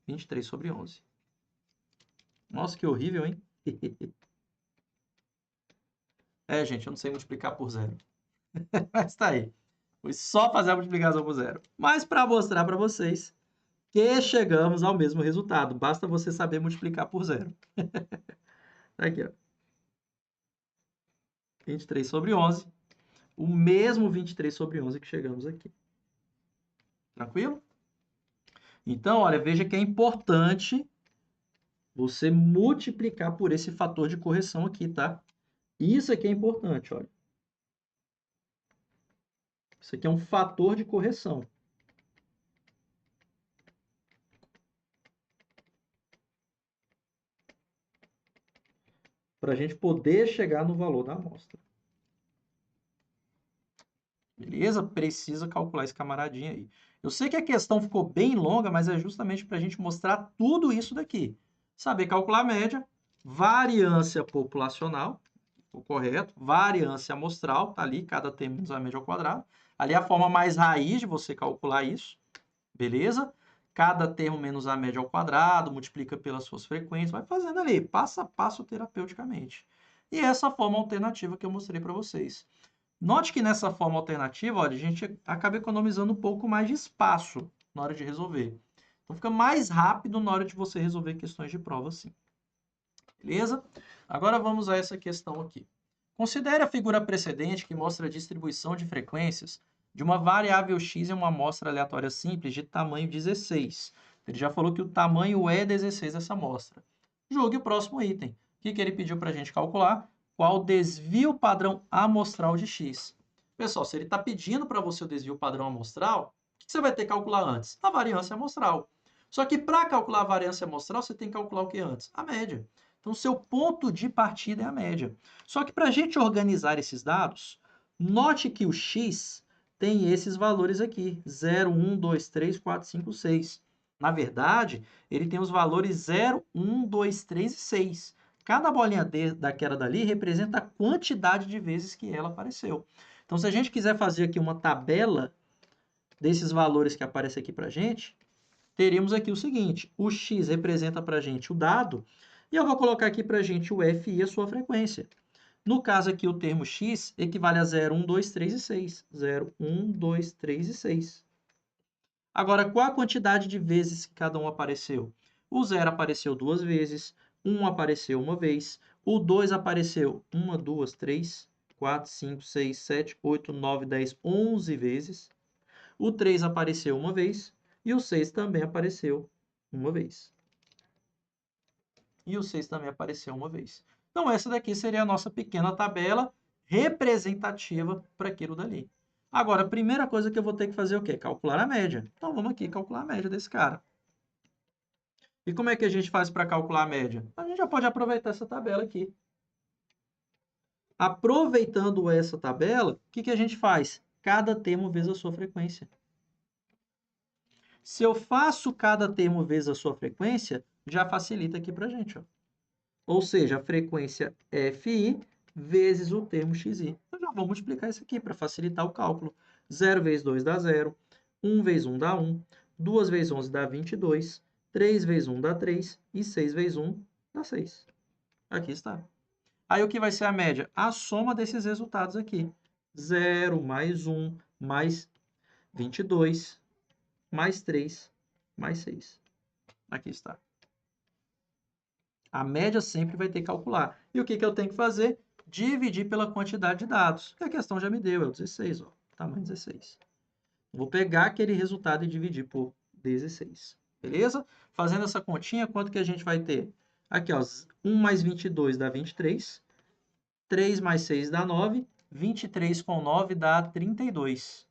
23 sobre 11. Nossa, que horrível, hein? É, gente, eu não sei multiplicar por zero. Mas tá aí. Foi só fazer a multiplicação por zero. Mas para mostrar para vocês que chegamos ao mesmo resultado. Basta você saber multiplicar por zero. Aqui, ó. 23 sobre 11. O mesmo 23 sobre 11 que chegamos aqui. Tranquilo? Então, olha, veja que é importante você multiplicar por esse fator de correção aqui, tá? Isso aqui é importante, olha. Isso aqui é um fator de correção. Para a gente poder chegar no valor da amostra. Beleza? Precisa calcular esse camaradinho aí. Eu sei que a questão ficou bem longa, mas é justamente para a gente mostrar tudo isso daqui. Saber calcular a média, variância populacional, o correto. Variância amostral, tá ali, cada termo menos a média ao quadrado. Ali é a forma mais raiz de você calcular isso, beleza? Cada termo menos a média ao quadrado, multiplica pelas suas frequências, vai fazendo ali, passo a passo terapeuticamente. E essa forma alternativa que eu mostrei para vocês. Note que nessa forma alternativa, olha, a gente acaba economizando um pouco mais de espaço na hora de resolver. Então fica mais rápido na hora de você resolver questões de prova assim. Beleza? Agora vamos a essa questão aqui. Considere a figura precedente que mostra a distribuição de frequências de uma variável x em uma amostra aleatória simples de tamanho 16. Ele já falou que o tamanho é 16 dessa amostra. Julgue o próximo item. O que ele pediu para a gente calcular? Qual o desvio padrão amostral de x? Pessoal, se ele está pedindo para você o desvio padrão amostral, o que você vai ter que calcular antes? A variância amostral. Só que para calcular a variância amostral, você tem que calcular o que antes? A média. Então, seu ponto de partida é a média. Só que para a gente organizar esses dados, note que o x tem esses valores aqui, 0, 1, 2, 3, 4, 5, 6. Na verdade, ele tem os valores 0, 1, 2, 3 e 6. Cada bolinha daquela dali representa a quantidade de vezes que ela apareceu. Então, se a gente quiser fazer aqui uma tabela desses valores que aparecem aqui para a gente, teríamos aqui o seguinte, o x representa para a gente o dado, e eu vou colocar aqui para a gente o FI, a sua frequência. No caso aqui, o termo x equivale a 0, 1, 2, 3 e 6. 0, 1, 2, 3 e 6. Agora, qual a quantidade de vezes que cada um apareceu? O 0 apareceu 2 vezes, 1 apareceu 1 vez, o 2 apareceu 1, 2, 3, 4, 5, 6, 7, 8, 9, 10, 11 vezes. O 3 apareceu 1 vez e o 6 também apareceu 1 vez. E o 6 também apareceu 1 vez. Então, essa daqui seria a nossa pequena tabela representativa para aquilo dali. Agora, a primeira coisa que eu vou ter que fazer é o quê? Calcular a média. Então, vamos aqui calcular a média desse cara. E como é que a gente faz para calcular a média? A gente já pode aproveitar essa tabela aqui. Aproveitando essa tabela, o que a gente faz? Cada termo vezes a sua frequência. Se eu faço cada termo vezes a sua frequência, já facilita aqui para a gente. Ó. Ou seja, a frequência FI vezes o termo XI. Eu já vou multiplicar isso aqui para facilitar o cálculo. 0 vezes 2 dá 0, 1 vezes 1 dá 1, 2 vezes 11 dá 22, 3 vezes 1 dá 3 e 6 vezes 1 dá 6. Aqui está. Aí o que vai ser a média? A soma desses resultados aqui. 0 mais 1 mais 22 mais 3 mais 6. Aqui está. A média sempre vai ter que calcular. E o que eu tenho que fazer? Dividir pela quantidade de dados. Que a questão já me deu, é o 16, ó, tamanho 16. Vou pegar aquele resultado e dividir por 16. Beleza? Fazendo essa continha, quanto que a gente vai ter? Aqui, ó, 1 mais 22 dá 23. 3 mais 6 dá 9. 23 com 9 dá 32.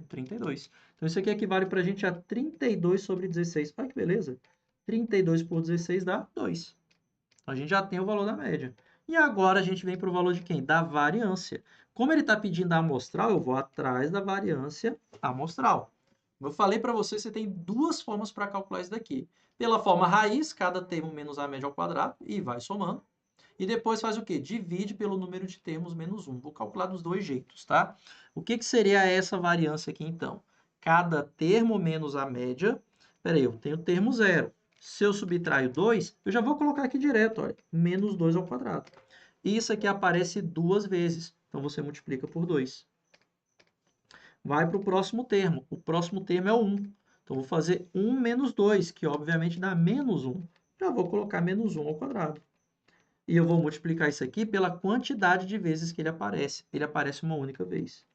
32. Então, isso aqui equivale para a gente a 32 sobre 16. Olha que beleza. 32 por 16 dá 2. A gente já tem o valor da média. E agora a gente vem para o valor de quem? Da variância. Como ele está pedindo a amostral, eu vou atrás da variância amostral. Como eu falei para você, você tem duas formas para calcular isso daqui. Pela forma raiz, cada termo menos a média ao quadrado, e vai somando. E depois faz o quê? Divide pelo número de termos menos 1. Vou calcular dos dois jeitos, tá? O que seria essa variância aqui, então? Cada termo menos a média... Peraí, eu tenho termo 0. Se eu subtraio 2, eu já vou colocar aqui direto, olha, menos 2 ao quadrado. Isso aqui aparece duas vezes, então você multiplica por 2. Vai para o próximo termo. O próximo termo é o 1. Então, vou fazer 1 menos 2, que obviamente dá menos 1. Já vou colocar menos 1 ao quadrado. E eu vou multiplicar isso aqui pela quantidade de vezes que ele aparece. Ele aparece uma única vez.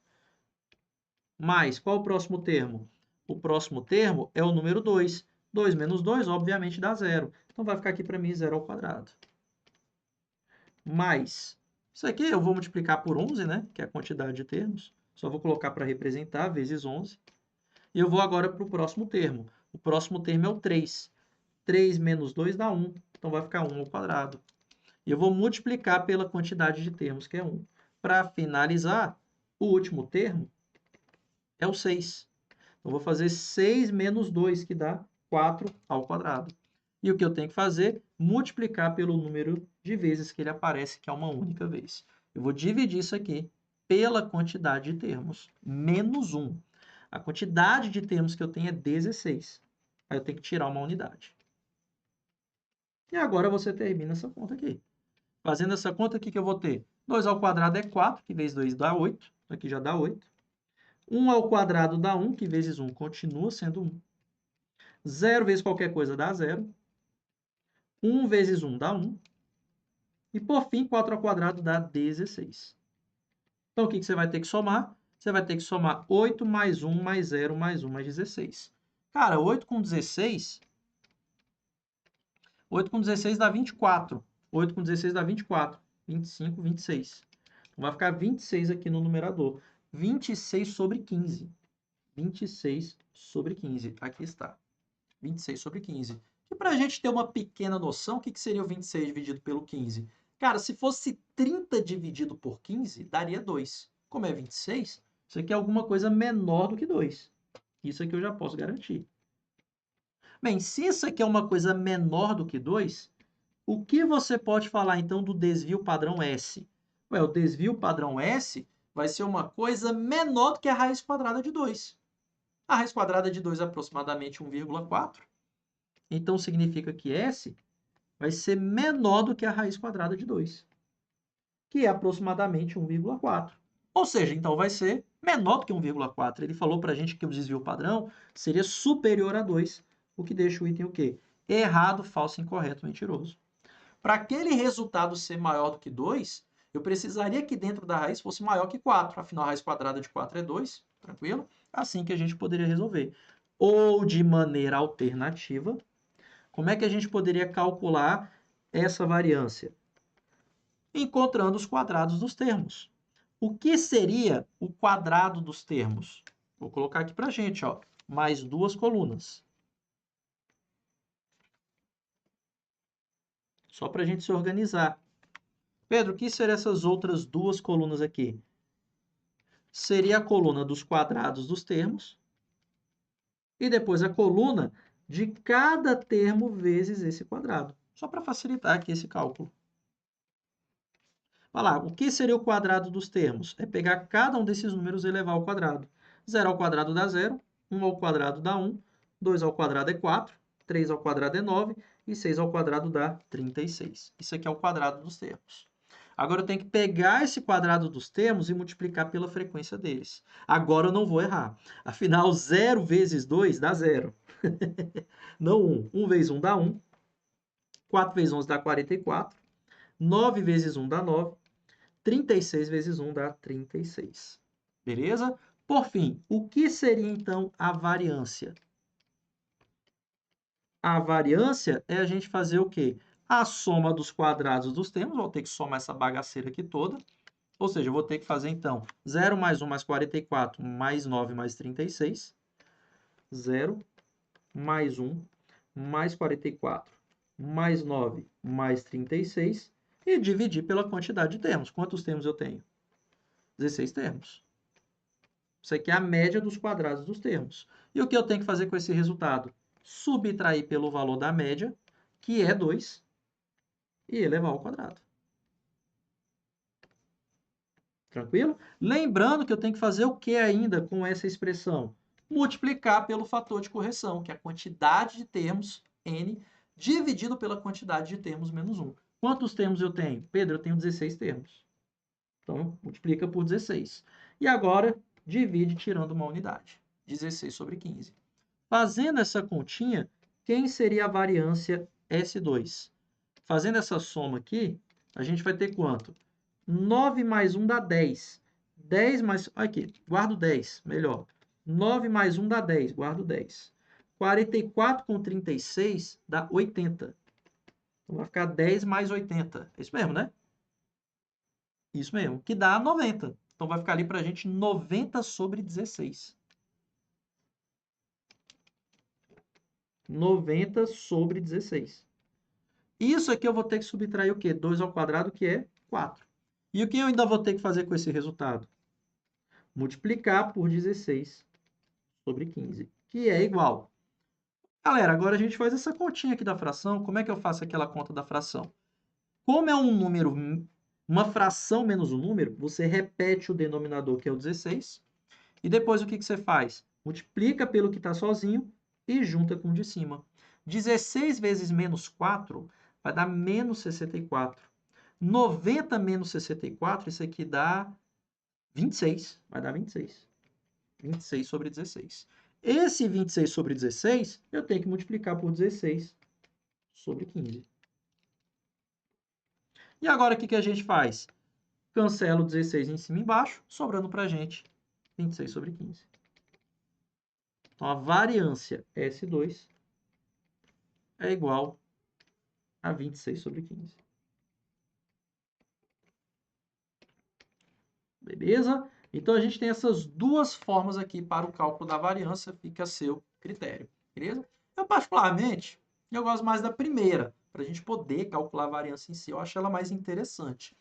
Mais, qual o próximo termo? O próximo termo é o número 2. 2 menos 2, obviamente, dá 0. Então, vai ficar aqui para mim 0 ao quadrado. Mais, isso aqui eu vou multiplicar por 11, né? Que é a quantidade de termos. Só vou colocar para representar, vezes 11. E eu vou agora para o próximo termo. O próximo termo é o 3. 3 menos 2 dá 1. Então, vai ficar 1 ao quadrado. E eu vou multiplicar pela quantidade de termos, que é 1. Para finalizar, o último termo é o 6. Então, vou fazer 6 menos 2, que dá 4 ao quadrado. E o que eu tenho que fazer? Multiplicar pelo número de vezes que ele aparece, que é uma única vez. Eu vou dividir isso aqui pela quantidade de termos, menos 1. A quantidade de termos que eu tenho é 16. Aí eu tenho que tirar uma unidade. E agora você termina essa conta aqui. Fazendo essa conta, o que eu vou ter? 2 ao quadrado é 4, que vezes 2 dá 8. Aqui já dá 8. 1 ao quadrado dá 1, que vezes 1 continua sendo 1. 0 vezes qualquer coisa dá 0. 1 vezes 1 dá 1. E, por fim, 4 ao quadrado dá 16. Então, o que você vai ter que somar? Você vai ter que somar 8 mais 1 mais 0 mais 1 mais 16. Cara, 8 com 16 dá 24. 8 com 16 dá 24. 25, 26. Então, vai ficar 26 aqui no numerador. 26 sobre 15. 26 sobre 15. Aqui está. 26 sobre 15. E para a gente ter uma pequena noção, o que seria o 26 dividido pelo 15? Cara, se fosse 30 dividido por 15, daria 2. Como é 26, isso aqui é alguma coisa menor do que 2. Isso aqui eu já posso garantir. Bem, se isso aqui é uma coisa menor do que 2, o que você pode falar, então, do desvio padrão S? Ué, o desvio padrão S vai ser uma coisa menor do que a raiz quadrada de 2. A raiz quadrada de 2 é aproximadamente 1,4. Então, significa que S vai ser menor do que a raiz quadrada de 2, que é aproximadamente 1,4. Ou seja, então vai ser menor do que 1,4. Ele falou para a gente que o desvio padrão seria superior a 2, o que deixa o item o quê? Errado, falso, incorreto, mentiroso. Para aquele resultado ser maior do que 2, eu precisaria que dentro da raiz fosse maior que 4. Afinal, a raiz quadrada de 4 é 2, tranquilo? Assim que a gente poderia resolver. Ou de maneira alternativa, como é que a gente poderia calcular essa variância? Encontrando os quadrados dos termos. O que seria o quadrado dos termos? Vou colocar aqui para a gente, ó, mais duas colunas. Só para a gente se organizar. Pedro, o que seriam essas outras duas colunas aqui? Seria a coluna dos quadrados dos termos e depois a coluna de cada termo vezes esse quadrado. Só para facilitar aqui esse cálculo. Olha lá, o que seria o quadrado dos termos? É pegar cada um desses números e elevar ao quadrado. 0 ao quadrado dá 0, 1 ao quadrado dá 1, 2 ao quadrado é 4, 3 ao quadrado é 9 e 6 ao quadrado dá 36. Isso aqui é o quadrado dos termos. Agora eu tenho que pegar esse quadrado dos termos e multiplicar pela frequência deles. Agora eu não vou errar. Afinal, 0 vezes 2 dá 0. Não 1. 1 vezes 1 dá 1. 4 vezes 11 dá 44. 9 vezes 1 dá 9. 36 vezes 1 dá 36. Beleza? Por fim, o que seria então a variância? A variância é a gente fazer o quê? A soma dos quadrados dos termos. Vou ter que somar essa bagaceira aqui toda. Ou seja, eu vou ter que fazer então 0 mais 1 mais 44 mais 9 mais 36. 0 mais 1 mais 44 mais 9 mais 36. E dividir pela quantidade de termos. Quantos termos eu tenho? 16 termos. Isso aqui é a média dos quadrados dos termos. E o que eu tenho que fazer com esse resultado? Subtrair pelo valor da média, que é 2, e elevar ao quadrado. Tranquilo? Lembrando que eu tenho que fazer o que ainda com essa expressão? Multiplicar pelo fator de correção, que é a quantidade de termos, n, dividido pela quantidade de termos, menos 1. Quantos termos eu tenho? Pedro, eu tenho 16 termos. Então, multiplica por 16. E agora, divide tirando uma unidade. 16 sobre 15. Fazendo essa continha, quem seria a variância S2? Fazendo essa soma aqui, a gente vai ter quanto? 9 mais 1 dá 10. 10 mais... Aqui, guardo 10, melhor. 9 mais 1 dá 10, guardo 10. 44 com 36 dá 80. Então, vai ficar 10 mais 80. É isso mesmo, né? Isso mesmo, que dá 90. Então, vai ficar ali para a gente 90 sobre 16. 90 sobre 16. Isso aqui eu vou ter que subtrair o quê? 2 ao quadrado, que é 4. E o que eu ainda vou ter que fazer com esse resultado? Multiplicar por 16 sobre 15, que é igual. Galera, agora a gente faz essa continha aqui da fração. Como é que eu faço aquela conta da fração? Como é um número, uma fração menos um número, você repete o denominador, que é o 16, e depois o que você faz? Multiplica pelo que está sozinho e junta com o de cima. 16 vezes menos 4 vai dar menos 64. 90 menos 64, isso aqui dá 26. Vai dar 26. 26 sobre 16. Esse 26 sobre 16, eu tenho que multiplicar por 16 sobre 15. E agora o que a gente faz? Cancela o 16 em cima e embaixo, sobrando para a gente 26 sobre 15. Então, a variância S2 é igual a 26 sobre 15. Beleza? Então, a gente tem essas duas formas aqui para o cálculo da variância, fica a seu critério. Beleza? Eu, particularmente, eu gosto mais da primeira, para a gente poder calcular a variância em si. Eu acho ela mais interessante.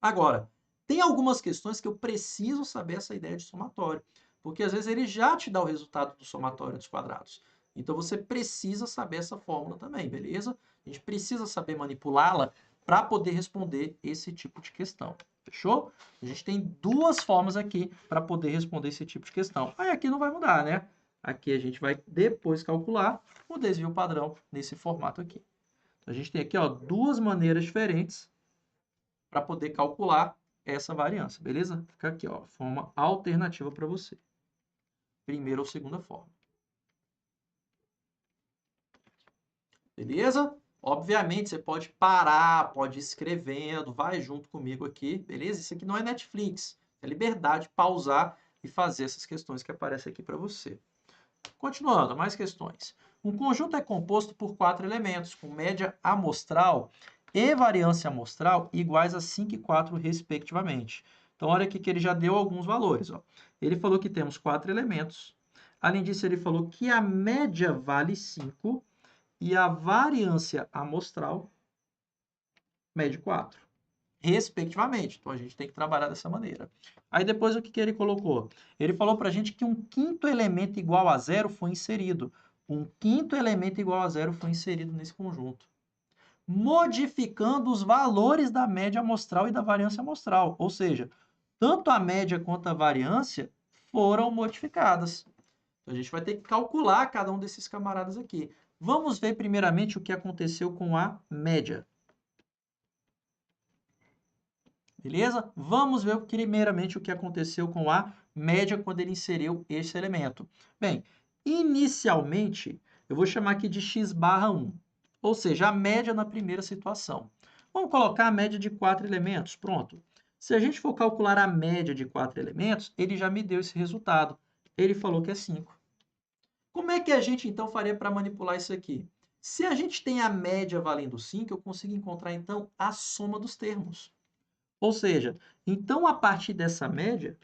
Agora, tem algumas questões que eu preciso saber essa ideia de somatório, porque às vezes ele já te dá o resultado do somatório dos quadrados. Então você precisa saber essa fórmula também, beleza? A gente precisa saber manipulá-la para poder responder esse tipo de questão. Fechou? A gente tem duas formas aqui para poder responder esse tipo de questão. Aí aqui não vai mudar, né? Aqui a gente vai depois calcular o desvio padrão nesse formato aqui. Então, a gente tem aqui, ó, duas maneiras diferentes para poder calcular essa variância, beleza? Fica aqui, ó, forma alternativa para você. Primeira ou segunda forma. Beleza? Obviamente, você pode parar, pode ir escrevendo, vai junto comigo aqui, beleza? Isso aqui não é Netflix, é liberdade de pausar e fazer essas questões que aparecem aqui para você. Continuando, mais questões. Um conjunto é composto por 4 elementos, com média amostral e variância amostral iguais a 5 e 4, respectivamente. Então, olha aqui que ele já deu alguns valores. Ó. Ele falou que temos 4 elementos. Além disso, ele falou que a média vale 5 e a variância amostral mede 4, respectivamente. Então, a gente tem que trabalhar dessa maneira. Aí, depois, o que ele colocou? Ele falou para a gente que um quinto elemento igual a zero foi inserido. Um quinto elemento igual a zero foi inserido nesse conjunto, modificando os valores da média amostral e da variância amostral. Ou seja, tanto a média quanto a variância foram modificadas. Então, a gente vai ter que calcular cada um desses camaradas aqui. Vamos ver primeiramente o que aconteceu com a média. Beleza? Vamos ver primeiramente o que aconteceu com a média quando ele inseriu esse elemento. Bem, inicialmente, eu vou chamar aqui de x barra 1, ou seja, a média na primeira situação. Vamos colocar a média de 4 elementos, pronto. Se a gente for calcular a média de 4 elementos, ele já me deu esse resultado. Ele falou que é 5. Como é que a gente, então, faria para manipular isso aqui? Se a gente tem a média valendo 5, eu consigo encontrar, então, a soma dos termos. Ou seja, então, a partir dessa média,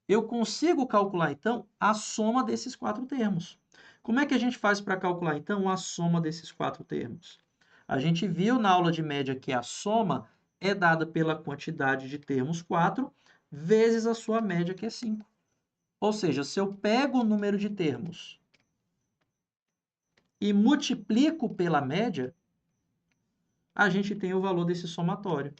eu consigo calcular, então, a soma desses 4 termos. Como é que a gente faz para calcular, então, a soma desses 4 termos? A gente viu na aula de média que a soma é dada pela quantidade de termos 4 vezes a sua média, que é 5. Ou seja, se eu pego o número de termos e multiplico pela média, a gente tem o valor desse somatório.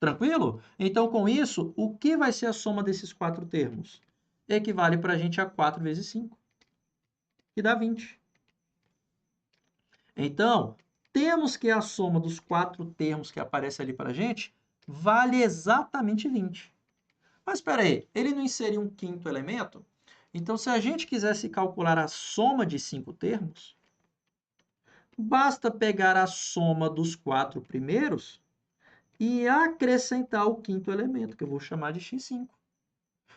Tranquilo? Então, com isso, o que vai ser a soma desses 4 termos? Equivale para a gente a 4 vezes 5, que dá 20. Então, temos que a soma dos 4 termos que aparece ali para a gente vale exatamente 20. Mas espera aí, ele não inseriu um quinto elemento? Então, se a gente quisesse calcular a soma de 5 termos, basta pegar a soma dos 4 primeiros e acrescentar o quinto elemento, que eu vou chamar de x5.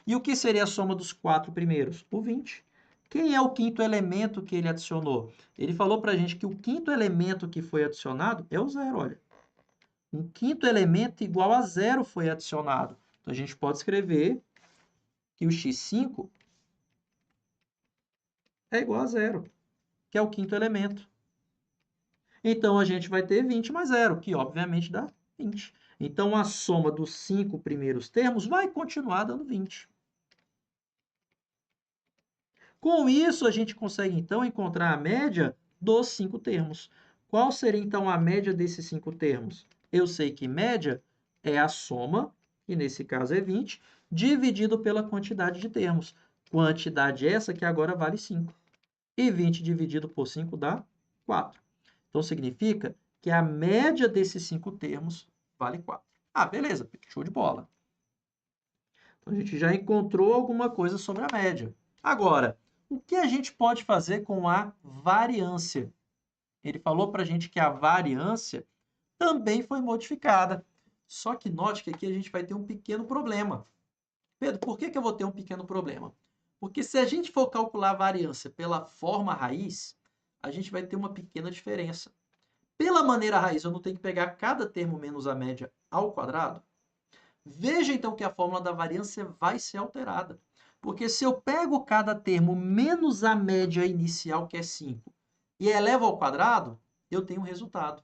E o que seria a soma dos 4 primeiros? O 20. Quem é o quinto elemento que ele adicionou? Ele falou para a gente que o quinto elemento que foi adicionado é o zero, olha. Um quinto elemento igual a zero foi adicionado. Então, a gente pode escrever que o x5 é igual a zero, que é o quinto elemento. Então, a gente vai ter 20 mais zero, que obviamente dá 20. Então, a soma dos 5 primeiros termos vai continuar dando 20. Com isso, a gente consegue, então, encontrar a média dos 5 termos. Qual seria, então, a média desses 5 termos? Eu sei que média é a soma, que nesse caso é 20, dividido pela quantidade de termos. Quantidade essa que agora vale 5. E 20 dividido por 5 dá 4. Então, significa que a média desses 5 termos vale 4. Ah, beleza, show de bola. Então, a gente já encontrou alguma coisa sobre a média. Agora, o que a gente pode fazer com a variância? Ele falou para a gente que a variância também foi modificada. Só que note que aqui a gente vai ter um pequeno problema. Pedro, por que eu vou ter um pequeno problema? Porque se a gente for calcular a variância pela forma raiz, a gente vai ter uma pequena diferença. Pela maneira raiz, eu não tenho que pegar cada termo menos a média ao quadrado? Veja então que a fórmula da variância vai ser alterada. Porque se eu pego cada termo menos a média inicial, que é 5, e elevo ao quadrado, eu tenho um resultado.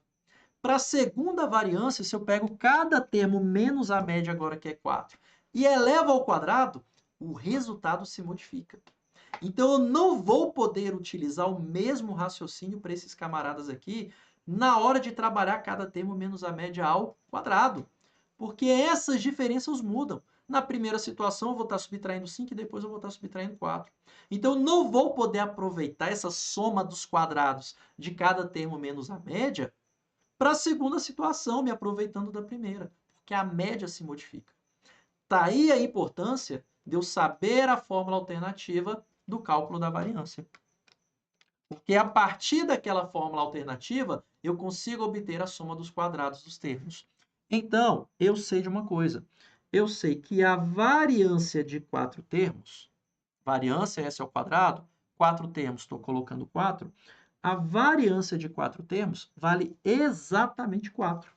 Para a segunda variância, se eu pego cada termo menos a média agora, que é 4, e elevo ao quadrado, o resultado se modifica. Então, eu não vou poder utilizar o mesmo raciocínio para esses camaradas aqui na hora de trabalhar cada termo menos a média ao quadrado. Porque essas diferenças mudam. Na primeira situação, eu vou estar subtraindo 5 e depois eu vou estar subtraindo 4. Então, eu não vou poder aproveitar essa soma dos quadrados de cada termo menos a média para a segunda situação, me aproveitando da primeira, porque a média se modifica. Está aí a importância de eu saber a fórmula alternativa do cálculo da variância. Porque a partir daquela fórmula alternativa, eu consigo obter a soma dos quadrados dos termos. Então, eu sei de uma coisa. Eu sei que a variância de 4 termos, variância S ao quadrado, 4 termos, estou colocando 4, a variância de 4 termos vale exatamente 4.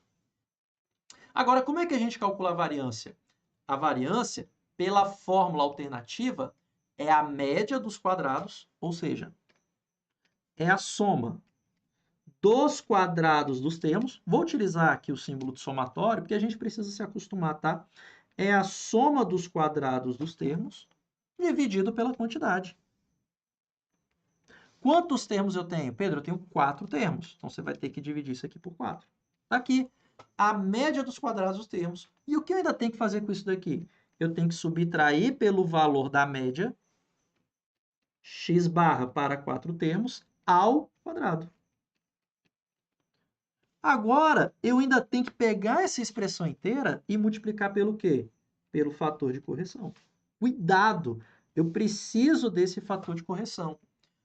Agora, como é que a gente calcula a variância? A variância, pela fórmula alternativa, é a média dos quadrados, ou seja, é a soma dos quadrados dos termos. Vou utilizar aqui o símbolo de somatório, porque a gente precisa se acostumar, tá? É a soma dos quadrados dos termos dividido pela quantidade. Quantos termos eu tenho? Pedro, eu tenho 4 termos. Então, você vai ter que dividir isso aqui por 4. Aqui, a média dos quadrados dos termos. E o que eu ainda tenho que fazer com isso daqui? Eu tenho que subtrair pelo valor da média, x barra para 4 termos, ao quadrado. Agora, eu ainda tenho que pegar essa expressão inteira e multiplicar pelo quê? Pelo fator de correção. Cuidado! Eu preciso desse fator de correção.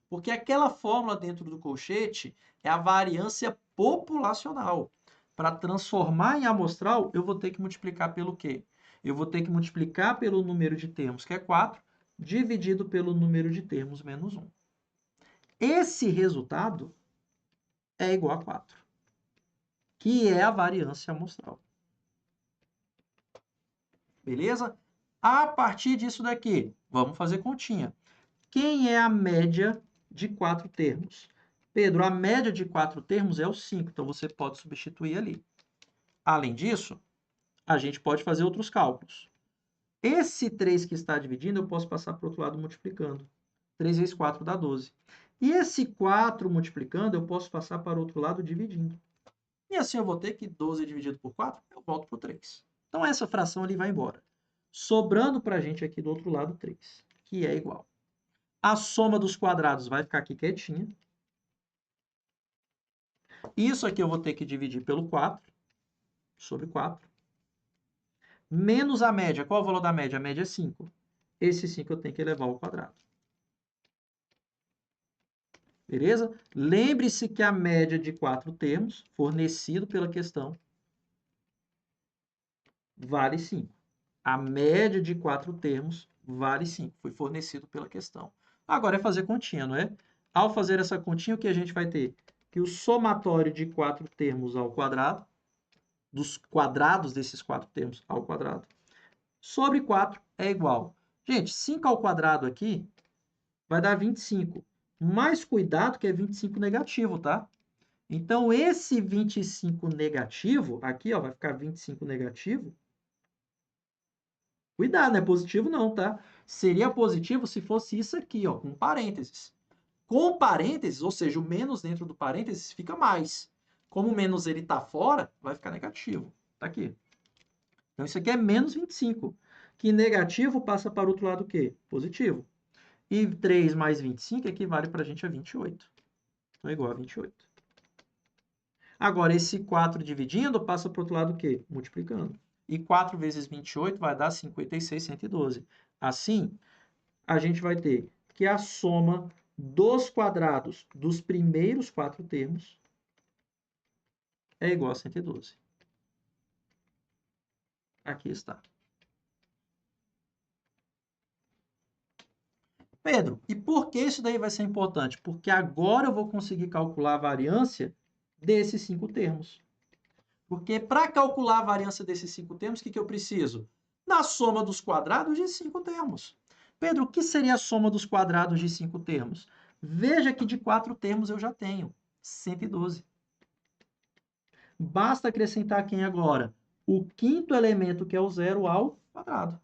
Porque aquela fórmula dentro do colchete é a variância populacional. Para transformar em amostral, eu vou ter que multiplicar pelo quê? Eu vou ter que multiplicar pelo número de termos, que é 4, dividido pelo número de termos, menos 1. Esse resultado é igual a 4, que é a variância amostral. Beleza? A partir disso daqui, vamos fazer continha. Quem é a média de 4 termos? Pedro, a média de 4 termos é o 5, então você pode substituir ali. Além disso, a gente pode fazer outros cálculos. Esse 3 que está dividindo, eu posso passar para o outro lado multiplicando. 3 vezes 4 dá 12. E esse 4 multiplicando, eu posso passar para o outro lado dividindo. E assim eu vou ter que 12 dividido por 4, eu volto para o 3. Então, essa fração ali vai embora. Sobrando para a gente aqui do outro lado 3, que é igual. A soma dos quadrados vai ficar aqui quietinha. Isso aqui eu vou ter que dividir pelo 4, sobre 4. Menos a média. Qual é o valor da média? A média é 5. Esse 5 eu tenho que elevar ao quadrado. Beleza? Lembre-se que a média de 4 termos, fornecido pela questão, vale 5. A média de 4 termos vale 5. Foi fornecido pela questão. Agora é fazer continha, não é? Ao fazer essa continha, o que a gente vai ter? Que o somatório de 4 termos ao quadrado, dos quadrados desses 4 termos ao quadrado, sobre 4 é igual. Gente, 5 ao quadrado aqui vai dar 25. Mas cuidado que é 25 negativo, tá? Então, esse 25 negativo, aqui ó, vai ficar 25 negativo. Cuidado, não é positivo não, tá? Seria positivo se fosse isso aqui, ó, com parênteses. Com parênteses, ou seja, o menos dentro do parênteses fica mais. Como o menos ele está fora, vai ficar negativo. Está aqui. Então, isso aqui é menos 25. Que negativo passa para o outro lado o quê? Positivo. E 3 mais 25 equivale para a gente a 28. Então, é igual a 28. Agora, esse 4 dividindo passa para o outro lado o quê? Multiplicando. E 4 vezes 28 vai dar 56,112. Assim, a gente vai ter que a soma dos quadrados dos primeiros 4 termos é igual a 112. Aqui está. Pedro, e por que isso daí vai ser importante? Porque agora eu vou conseguir calcular a variância desses 5 termos. Porque para calcular a variância desses 5 termos, o que eu preciso? Da soma dos quadrados de 5 termos. Pedro, o que seria a soma dos quadrados de 5 termos? Veja que de 4 termos eu já tenho 112. Basta acrescentar quem agora? O quinto elemento, que é o zero, ao quadrado.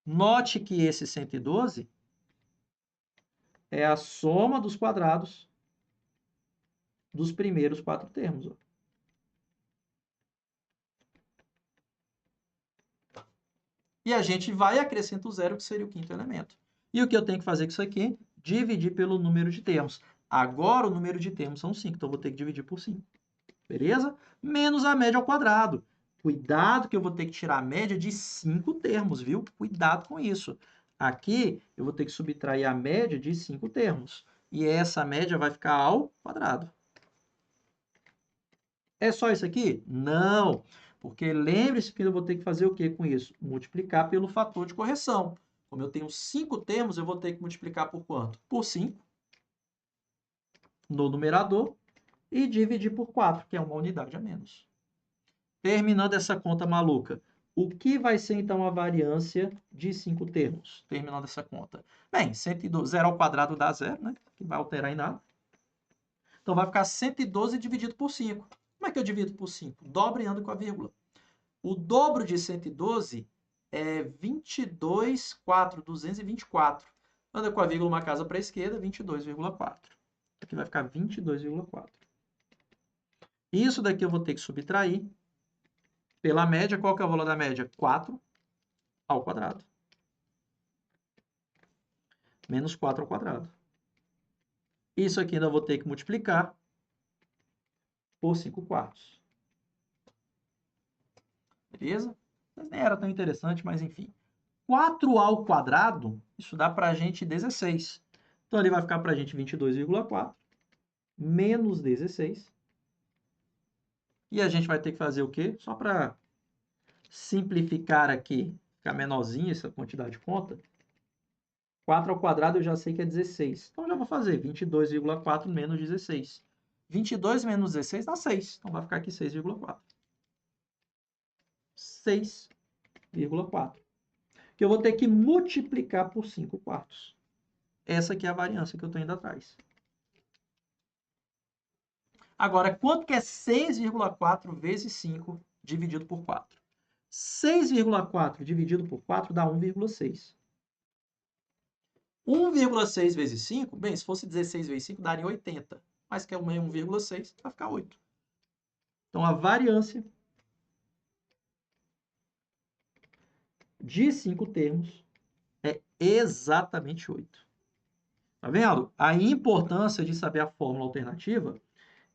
Note que esse 112 é a soma dos quadrados dos primeiros 4 termos. Ó. E a gente vai e acrescenta o zero, que seria o quinto elemento. E o que eu tenho que fazer com isso aqui? Dividir pelo número de termos. Agora o número de termos são 5, então eu vou ter que dividir por 5. Beleza? Menos a média ao quadrado. Cuidado que eu vou ter que tirar a média de 5 termos, viu? Cuidado com isso. Aqui eu vou ter que subtrair a média de 5 termos. E essa média vai ficar ao quadrado. É só isso aqui? Não. Porque lembre-se que eu vou ter que fazer o que com isso? Multiplicar pelo fator de correção. Como eu tenho 5 termos, eu vou ter que multiplicar por quanto? Por 5 no numerador e dividir por 4, que é uma unidade a menos. Terminando essa conta maluca, o que vai ser então a variância de 5 termos? Terminando essa conta. Bem, 112, 0 ao quadrado dá 0, né? Que vai alterar em nada. Então vai ficar 112 dividido por 5. Como é que eu divido por 5? Dobreando com a vírgula. O dobro de 112 é 224. Anda com a vírgula uma casa para a esquerda, 22,4. Aqui vai ficar 22,4. Isso daqui eu vou ter que subtrair pela média. Qual que é o valor da média? 4 ao quadrado. Menos 4 ao quadrado. Isso aqui ainda vou ter que multiplicar por 5 quartos. Beleza? Nem era tão interessante, mas enfim. 4 ao quadrado, isso dá para a gente 16. Então, ali vai ficar para a gente 22,4 menos 16. E a gente vai ter que fazer o quê? Só para simplificar aqui, ficar menorzinha essa quantidade de conta. 4 ao quadrado eu já sei que é 16. Então, já vou fazer 22,4 menos 16. 22 menos 16 dá 6. Então, vai ficar aqui 6,4. 6,4. Que eu vou ter que multiplicar por 5 quartos. Essa aqui é a variância que eu estou indo atrás. Agora, quanto que é 6,4 vezes 5 dividido por 4? 6,4 dividido por 4 dá 1,6. 1,6 vezes 5, bem, se fosse 16 vezes 5, daria 80. Mas que é 1,6, vai ficar 8. Então, a variância de 5 termos é exatamente 8. Tá vendo? A importância de saber a fórmula alternativa.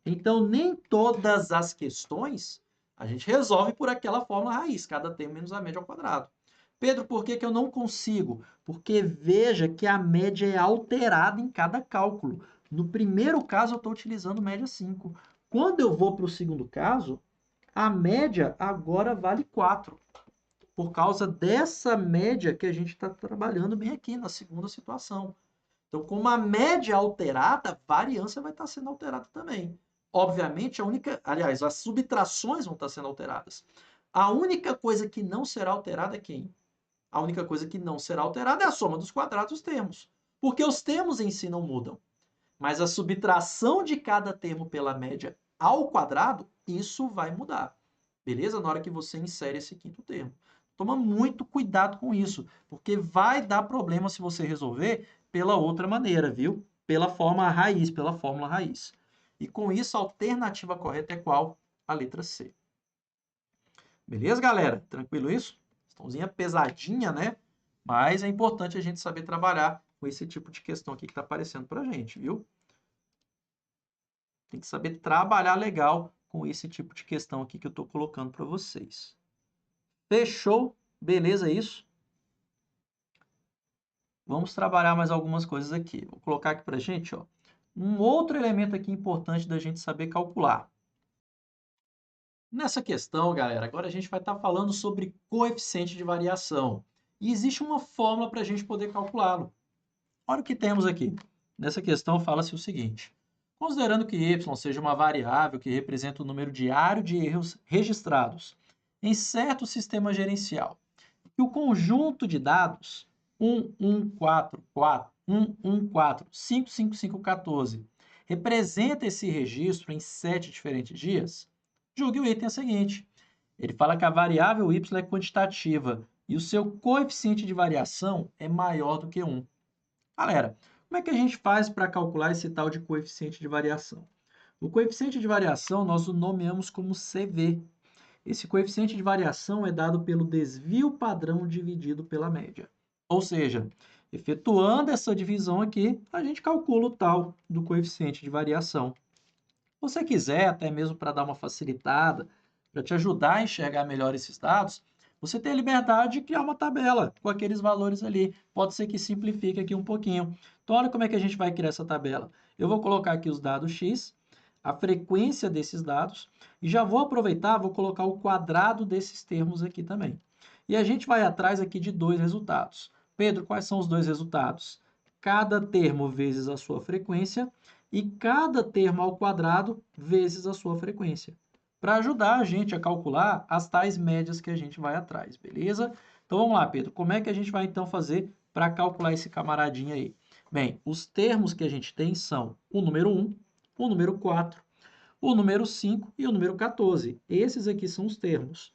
Então, nem todas as questões a gente resolve por aquela fórmula raiz, cada termo menos a média ao quadrado. Pedro, por que eu não consigo? Porque veja que a média é alterada em cada cálculo. No primeiro caso, eu estou utilizando média 5. Quando eu vou para o segundo caso, a média agora vale 4. Por causa dessa média que a gente está trabalhando bem aqui na segunda situação. Então, com uma média alterada, a variância vai estar sendo alterada também. Obviamente, as subtrações vão estar sendo alteradas. A única coisa que não será alterada é quem? A única coisa que não será alterada é a soma dos quadrados dos termos. Porque os termos em si não mudam. Mas a subtração de cada termo pela média ao quadrado, isso vai mudar. Beleza? Na hora que você insere esse quinto termo. Toma muito cuidado com isso, porque vai dar problema se você resolver pela outra maneira, viu? Pela forma raiz, pela fórmula raiz. E com isso, a alternativa correta é qual? A letra C. Beleza, galera? Tranquilo isso? Questãozinha pesadinha, né? Mas é importante a gente saber trabalhar com esse tipo de questão aqui que está aparecendo para a gente, viu? Tem que saber trabalhar legal com esse tipo de questão aqui que eu estou colocando para vocês. Fechou? Beleza isso? Vamos trabalhar mais algumas coisas aqui. Vou colocar aqui para a gente, ó, um outro elemento aqui importante da gente saber calcular. Nessa questão, galera, agora a gente vai estar falando sobre coeficiente de variação. E existe uma fórmula para a gente poder calculá-lo. Olha o que temos aqui. Nessa questão fala-se o seguinte: considerando que y seja uma variável que representa o número diário de erros registrados em certo sistema gerencial, e o conjunto de dados 1144, representa esse registro em 7 diferentes dias, julgue o item seguinte. Ele fala que a variável y é quantitativa e o seu coeficiente de variação é maior do que 1. Galera, como é que a gente faz para calcular esse tal de coeficiente de variação? O coeficiente de variação nós o nomeamos como CV. Esse coeficiente de variação é dado pelo desvio padrão dividido pela média. Ou seja, efetuando essa divisão aqui, a gente calcula o tal do coeficiente de variação. Se você quiser, até mesmo para dar uma facilitada, para te ajudar a enxergar melhor esses dados, você tem a liberdade de criar uma tabela com aqueles valores ali. Pode ser que simplifique aqui um pouquinho. Então, olha como é que a gente vai criar essa tabela. Eu vou colocar aqui os dados x, a frequência desses dados, e já vou aproveitar, vou colocar o quadrado desses termos aqui também. E a gente vai atrás aqui de dois resultados. Pedro, quais são os dois resultados? Cada termo vezes a sua frequência e cada termo ao quadrado vezes a sua frequência, para ajudar a gente a calcular as tais médias que a gente vai atrás, beleza? Então vamos lá, Pedro, como é que a gente vai então fazer para calcular esse camaradinho aí? Bem, os termos que a gente tem são o número 1, o número 4, o número 5 e o número 14. Esses aqui são os termos.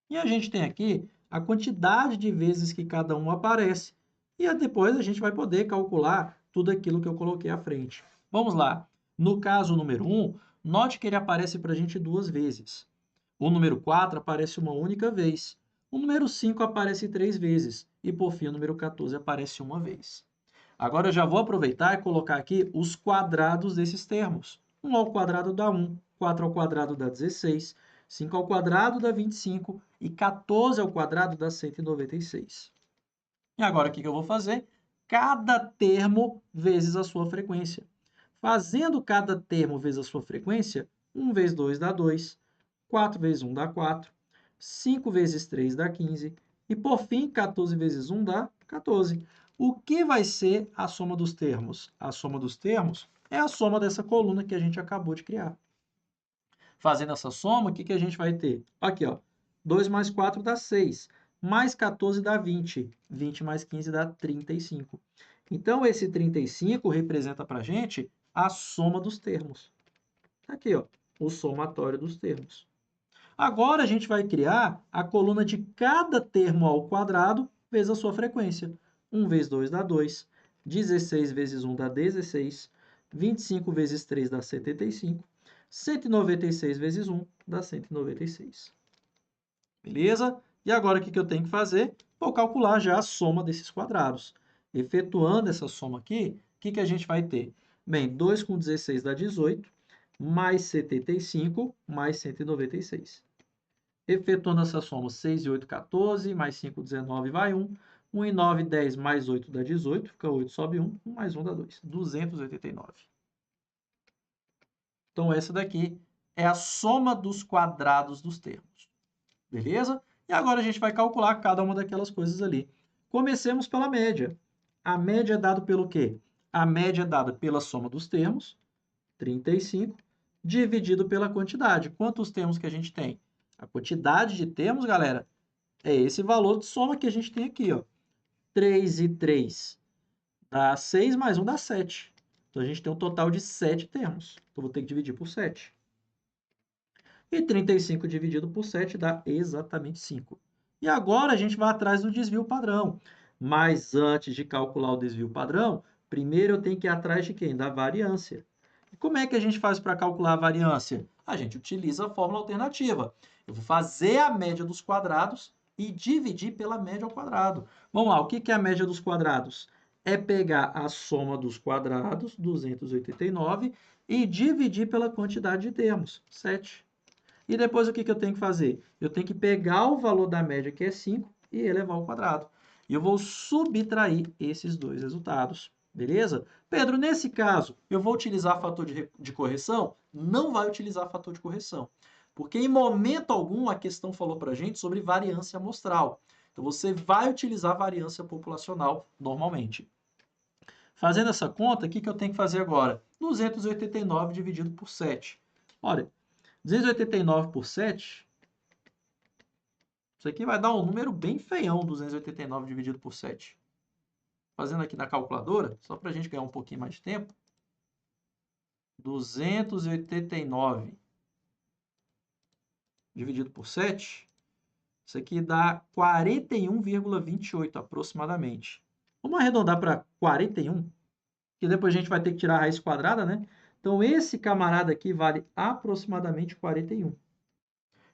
E a gente tem aqui a quantidade de vezes que cada um aparece. E depois a gente vai poder calcular tudo aquilo que eu coloquei à frente. Vamos lá. No caso número 1, note que ele aparece para a gente duas vezes. O número 4 aparece uma única vez. O número 5 aparece 3 vezes. E, por fim, o número 14 aparece uma vez. Agora eu já vou aproveitar e colocar aqui os quadrados desses termos. 1 ao quadrado dá 1, 4 ao quadrado dá 16, 5 ao quadrado dá 25 e 14 ao quadrado dá 196. E agora o que eu vou fazer? Cada termo vezes a sua frequência. Fazendo cada termo vezes a sua frequência, 1 vezes 2 dá 2, 4 vezes 1 dá 4, 5 vezes 3 dá 15 e, por fim, 14 vezes 1 dá 14. O que vai ser a soma dos termos? A soma dos termos é a soma dessa coluna que a gente acabou de criar. Fazendo essa soma, o que a gente vai ter? Aqui, ó, 2 mais 4 dá 6, mais 14 dá 20, 20 mais 15 dá 35. Então, esse 35 representa para a gente a soma dos termos. Aqui, ó, o somatório dos termos. Agora, a gente vai criar a coluna de cada termo ao quadrado vezes a sua frequência. 1 vezes 2 dá 2, 16 vezes 1 dá 16, 25 vezes 3 dá 75, 196 vezes 1 dá 196. Beleza? E agora, o que eu tenho que fazer? Vou calcular já a soma desses quadrados. Efetuando essa soma aqui, o que a gente vai ter? Bem, 2 com 16 dá 18, mais 75, mais 196. Efetuando essa soma, 6 e 8, 14, mais 5, 19, vai 1. 1 e 9, 10, mais 8 dá 18, fica 8, sobe 1, 1 mais 1 dá 2, 289. Então, essa daqui é a soma dos quadrados dos termos. Beleza? E agora a gente vai calcular cada uma daquelas coisas ali. Comecemos pela média. A média é dada pelo quê? A média é dada pela soma dos termos, 35, dividido pela quantidade. Quantos termos que a gente tem? A quantidade de termos, galera, é esse valor de soma que a gente tem aqui, ó. 3 e 3 dá 6, mais 1 dá 7. Então, a gente tem um total de 7 termos. Então, vou ter que dividir por 7. E 35 dividido por 7 dá exatamente 5. E agora a gente vai atrás do desvio padrão. Mas antes de calcular o desvio padrão, primeiro eu tenho que ir atrás de quem? Da variância. E como é que a gente faz para calcular a variância? A gente utiliza a fórmula alternativa. Eu vou fazer a média dos quadrados e dividir pela média ao quadrado. Vamos lá, o que é a média dos quadrados? É pegar a soma dos quadrados, 289, e dividir pela quantidade de termos, 7. E depois o que eu tenho que fazer? Eu tenho que pegar o valor da média, que é 5, e elevar ao quadrado. E eu vou subtrair esses dois resultados. Beleza? Pedro, nesse caso, eu vou utilizar fator de correção? Não vai utilizar fator de correção. Porque em momento algum a questão falou para a gente sobre variância amostral. Então você vai utilizar variância populacional normalmente. Fazendo essa conta, o que eu tenho que fazer agora? 289 dividido por 7. Olha, 289 por 7, isso aqui vai dar um número bem feião, 289 dividido por 7. Fazendo aqui na calculadora, só para a gente ganhar um pouquinho mais de tempo. 289 dividido por 7, isso aqui dá 41,28 aproximadamente. Vamos arredondar para 41, que depois a gente vai ter que tirar a raiz quadrada, né? Então, esse camarada aqui vale aproximadamente 41.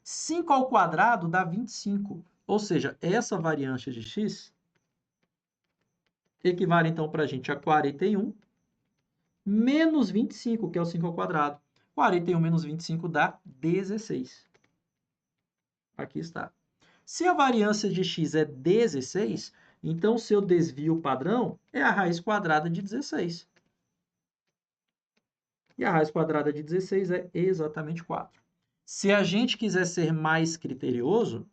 5 ao quadrado dá 25. Ou seja, essa variância de x equivale, então, para a gente a 41 menos 25, que é o 5 ao quadrado. 41 menos 25 dá 16. Aqui está. Se a variância de x é 16, então seu desvio padrão é a raiz quadrada de 16. E a raiz quadrada de 16 é exatamente 4. Se a gente quiser ser mais criterioso,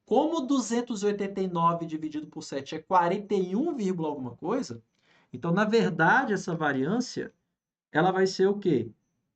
como 289 dividido por 7 é 41, alguma coisa, então, na verdade, essa variância, ela vai ser o quê?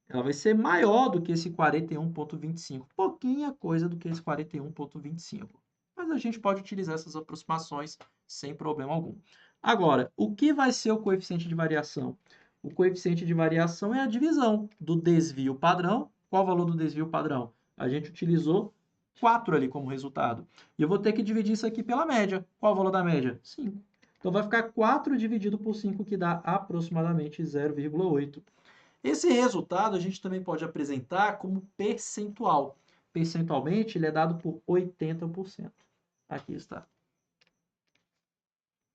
Ela vai ser maior do que esse 41,25. Pouquinha coisa do que esse 41,25. Mas a gente pode utilizar essas aproximações sem problema algum. Agora, o que vai ser o coeficiente de variação? O coeficiente de variação é a divisão do desvio padrão. Qual o valor do desvio padrão? A gente utilizou 4 ali como resultado. E eu vou ter que dividir isso aqui pela média. Qual o valor da média? 5. Então, vai ficar 4 dividido por 5, que dá aproximadamente 0,8. Esse resultado a gente também pode apresentar como percentual. Percentualmente, ele é dado por 80%. Aqui está.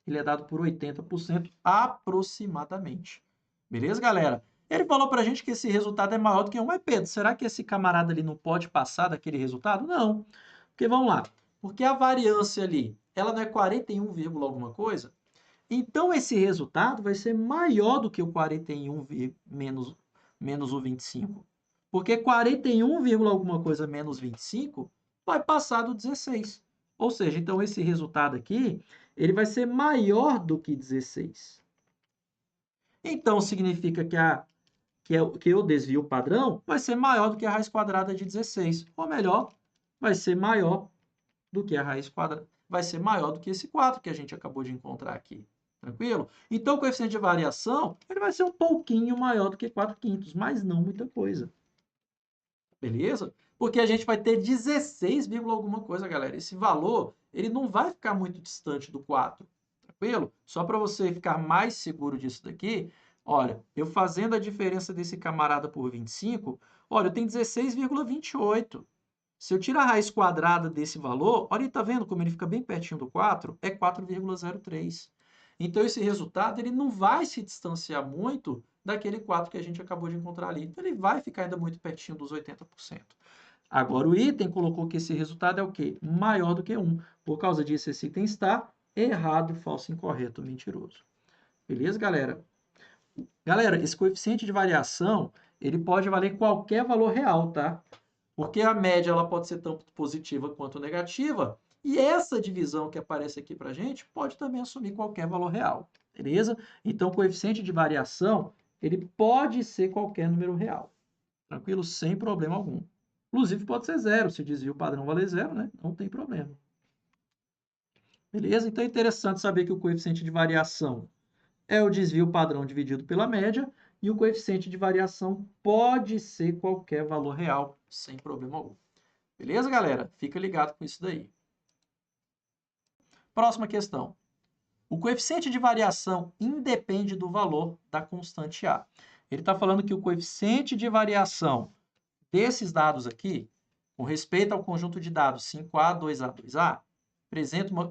Ele é dado por 80% aproximadamente. Beleza, galera? Ele falou para a gente que esse resultado é maior do que 1. Mas, Pedro, será que esse camarada ali não pode passar daquele resultado? Não. Porque, vamos lá. Porque a variância ali, ela não é 41, alguma coisa? Então, esse resultado vai ser maior do que o 41 menos o 25. Porque 41, alguma coisa menos 25 vai passar do 16. Ou seja, então esse resultado aqui, ele vai ser maior do que 16. Então, significa que o desvio padrão vai ser maior do que a raiz quadrada de 16. Ou melhor, vai ser maior do que a raiz quadrada. Vai ser maior do que esse 4 que a gente acabou de encontrar aqui. Tranquilo? Então, o coeficiente de variação ele vai ser um pouquinho maior do que 4/5, mas não muita coisa. Beleza? Porque a gente vai ter 16, alguma coisa, galera. Esse valor ele não vai ficar muito distante do 4. Tranquilo? Só para você ficar mais seguro disso daqui, olha, eu fazendo a diferença desse camarada por 25, olha, eu tenho 16,28. Se eu tirar a raiz quadrada desse valor, olha, tá vendo como ele fica bem pertinho do 4? É 4,03. Então, esse resultado ele não vai se distanciar muito daquele 4 que a gente acabou de encontrar ali. Então, ele vai ficar ainda muito pertinho dos 80%. Agora, o item colocou que esse resultado é o quê? Maior do que 1. Por causa disso, esse item está errado, falso, incorreto, mentiroso. Beleza, galera? Galera, esse coeficiente de variação, ele pode valer qualquer valor real, tá? Porque a média ela pode ser tanto positiva quanto negativa, e essa divisão que aparece aqui para a gente pode também assumir qualquer valor real, beleza? Então, o coeficiente de variação, ele pode ser qualquer número real, tranquilo? Sem problema algum. Inclusive, pode ser zero, se o desvio padrão valer zero, né? Não tem problema. Beleza? Então, é interessante saber que o coeficiente de variação é o desvio padrão dividido pela média, e o coeficiente de variação pode ser qualquer valor real, sem problema algum. Beleza, galera? Fica ligado com isso daí. Próxima questão. O coeficiente de variação independe do valor da constante A. Ele está falando que o coeficiente de variação desses dados aqui, com respeito ao conjunto de dados 5A, 2A, 2A,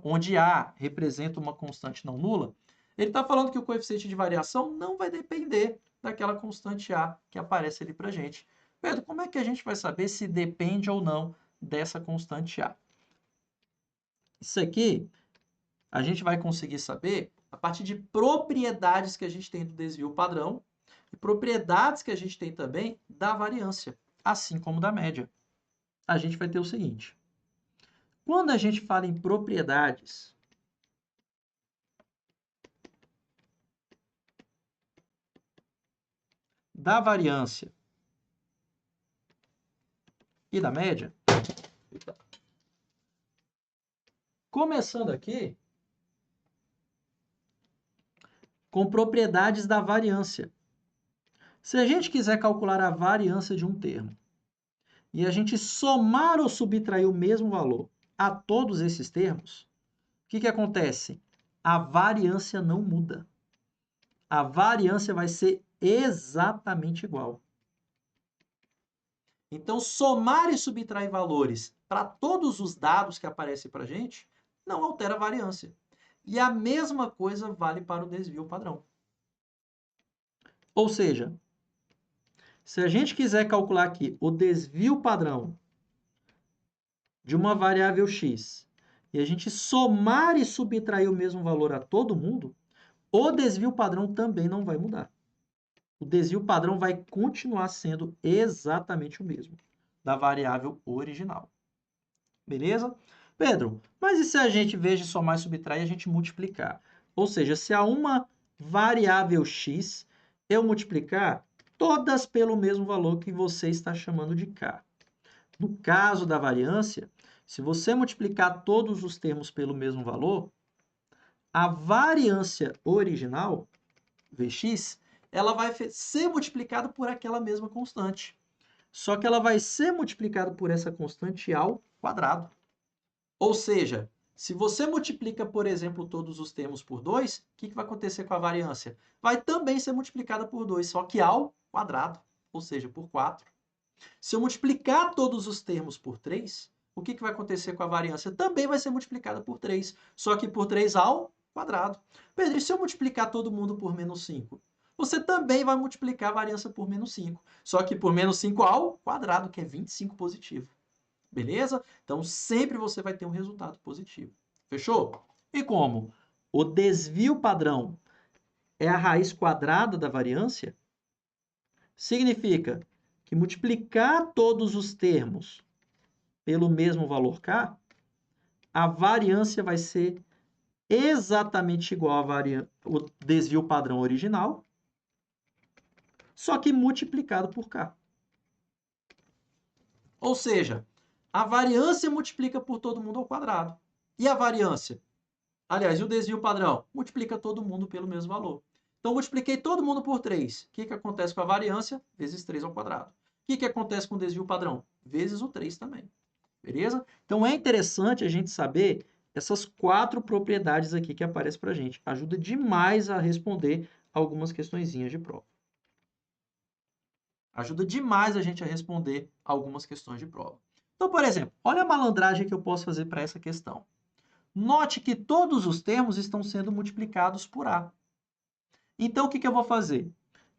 onde A representa uma constante não nula, ele está falando que o coeficiente de variação não vai depender daquela constante A que aparece ali para a gente. Pedro, como é que a gente vai saber se depende ou não dessa constante A? Isso aqui a gente vai conseguir saber a partir de propriedades que a gente tem do desvio padrão e propriedades que a gente tem também da variância, assim como da média. A gente vai ter o seguinte: quando a gente fala em propriedades da variância e da média, começando aqui com propriedades da variância. Se a gente quiser calcular a variância de um termo e a gente somar ou subtrair o mesmo valor a todos esses termos, o que acontece? A variância não muda. A variância vai ser exatamente igual. Então, somar e subtrair valores para todos os dados que aparecem para a gente não altera a variância. E a mesma coisa vale para o desvio padrão. Ou seja, se a gente quiser calcular aqui o desvio padrão de uma variável x e a gente somar e subtrair o mesmo valor a todo mundo, o desvio padrão também não vai mudar. O desvio padrão vai continuar sendo exatamente o mesmo da variável original. Beleza? Pedro, mas e se a gente, em vez de somar e subtrair, a gente multiplicar? Ou seja, se a uma variável x eu multiplicar todas pelo mesmo valor que você está chamando de k. No caso da variância, se você multiplicar todos os termos pelo mesmo valor, a variância original, Vx, ela vai ser multiplicada por aquela mesma constante. Só que ela vai ser multiplicada por essa constante ao quadrado. Ou seja, se você multiplica, por exemplo, todos os termos por 2, o que vai acontecer com a variância? Vai também ser multiplicada por 2, só que ao quadrado, ou seja, por 4. Se eu multiplicar todos os termos por 3, o que vai acontecer com a variância? Também vai ser multiplicada por 3, só que por 3 ao quadrado. Pedro, e se eu multiplicar todo mundo por menos 5? Você também vai multiplicar a variância por menos 5, só que por menos 5 ao quadrado, que é 25 positivo. Beleza? Então, sempre você vai ter um resultado positivo. Fechou? E como o desvio padrão é a raiz quadrada da variância, significa que multiplicar todos os termos pelo mesmo valor k, a variância vai ser exatamente igual ao desvio padrão original, só que multiplicado por k. Ou seja, a variância multiplica por todo mundo ao quadrado. E a variância? Aliás, e o desvio padrão? Multiplica todo mundo pelo mesmo valor. Então, multipliquei todo mundo por 3. O que acontece com a variância? Vezes 3 ao quadrado. O que acontece com o desvio padrão? Vezes o 3 também. Beleza? Então, é interessante a gente saber essas 4 propriedades aqui que aparecem para a gente. Ajuda demais a responder algumas questõezinhas de prova. Ajuda demais a gente a responder algumas questões de prova. Então, por exemplo, olha a malandragem que eu posso fazer para essa questão. Note que todos os termos estão sendo multiplicados por A. Então, o que eu vou fazer?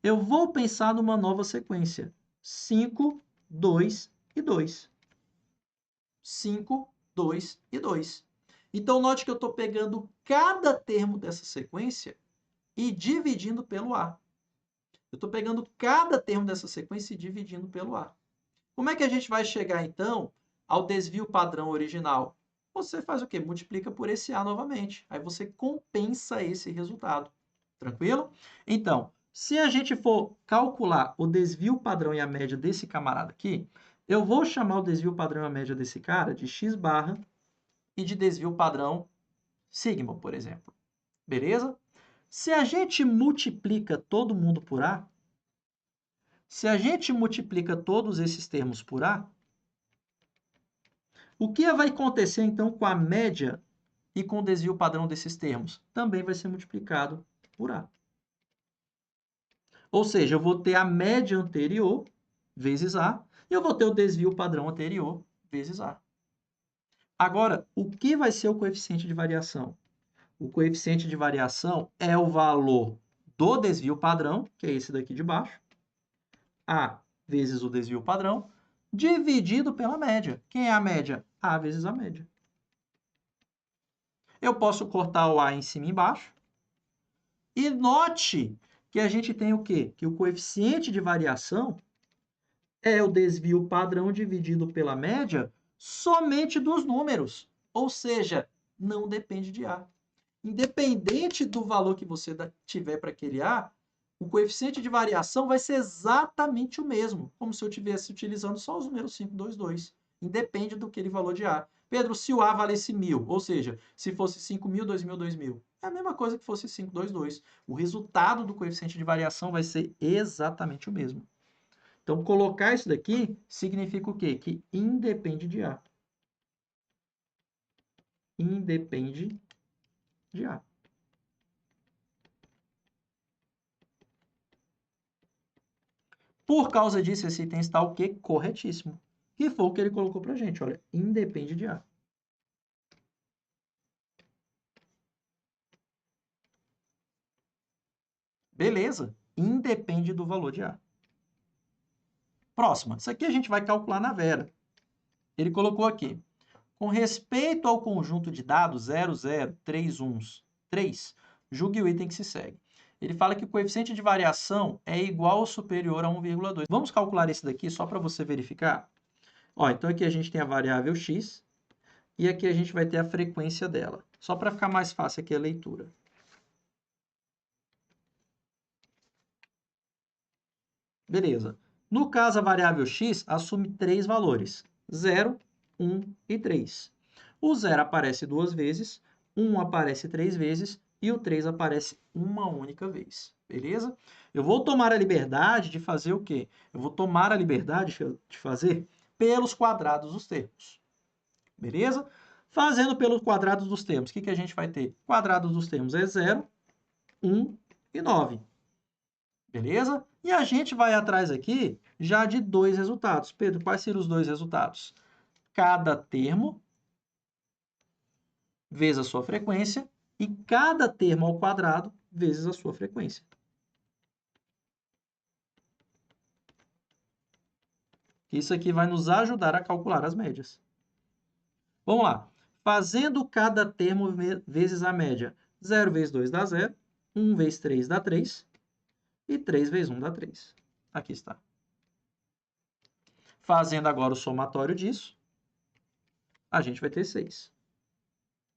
Eu vou pensar numa nova sequência. 5, 2 e 2. 5, 2 e 2. Então, note que eu estou pegando cada termo dessa sequência e dividindo pelo A. Eu estou pegando cada termo dessa sequência e dividindo pelo A. Como é que a gente vai chegar, então, ao desvio padrão original? Você faz o quê? Multiplica por esse A novamente. Aí você compensa esse resultado. Tranquilo? Então, se a gente for calcular o desvio padrão e a média desse camarada aqui, eu vou chamar o desvio padrão e a média desse cara de x barra e de desvio padrão sigma, por exemplo. Beleza? Se a gente multiplica todo mundo por A, se a gente multiplica todos esses termos por A, O que vai acontecer, então, com a média e com o desvio padrão desses termos? Também vai ser multiplicado por A. Ou seja, eu vou ter a média anterior vezes A, e eu vou ter o desvio padrão anterior vezes A. Agora, o que vai ser o coeficiente de variação? O coeficiente de variação é o valor do desvio padrão, que é esse daqui de baixo, A vezes o desvio padrão, dividido pela média. Quem é a média? A vezes a média. Eu posso cortar o A em cima e embaixo. E note que a gente tem o quê? Que o coeficiente de variação é o desvio padrão dividido pela média somente dos números. Ou seja, não depende de A. Independente do valor que você tiver para aquele A, o coeficiente de variação vai ser exatamente o mesmo, como se eu estivesse utilizando só os números 5, 2, 2. Independe do aquele valor de A. Pedro, se o A valesse 1.000, ou seja, se fosse 5.000, 2.000, 2.000, é a mesma coisa que fosse 5, 2, 2. O resultado do coeficiente de variação vai ser exatamente o mesmo. Então, colocar isso daqui significa o quê? Que independe de A. Independe de A. Por causa disso, esse item está o quê? Corretíssimo. Que foi o que ele colocou pra gente, olha, independe de A. Beleza, independe do valor de A. Próxima, isso aqui a gente vai calcular na Vera. Ele colocou aqui, com respeito ao conjunto de dados 0, 0, 3, 1, 3, julgue o item que se segue. Ele fala que o coeficiente de variação é igual ou superior a 1,2. Vamos calcular esse daqui só para você verificar? Ó, então aqui a gente tem a variável x e aqui a gente vai ter a frequência dela. Só para ficar mais fácil aqui a leitura. Beleza. No caso, a variável x assume três valores, 0, 1 e 3. O 0 aparece duas vezes, 1 aparece três vezes e o 3 aparece uma única vez. Beleza? Eu vou tomar a liberdade de fazer o quê? Eu vou tomar a liberdade de fazer pelos quadrados dos termos. Beleza? Fazendo pelos quadrados dos termos, o que a gente vai ter? Quadrados dos termos é 0, 1 e 9. Beleza? E a gente vai atrás aqui já de dois resultados. Pedro, quais seriam os dois resultados? Cada termo vezes a sua frequência e cada termo ao quadrado vezes a sua frequência. Isso aqui vai nos ajudar a calcular as médias. Vamos lá. Fazendo cada termo vezes a média. 0 vezes 2 dá 0, 1 vezes 3 dá 3 e 3 vezes 1 dá 3. Aqui está. Fazendo agora o somatório disso, a gente vai ter 6.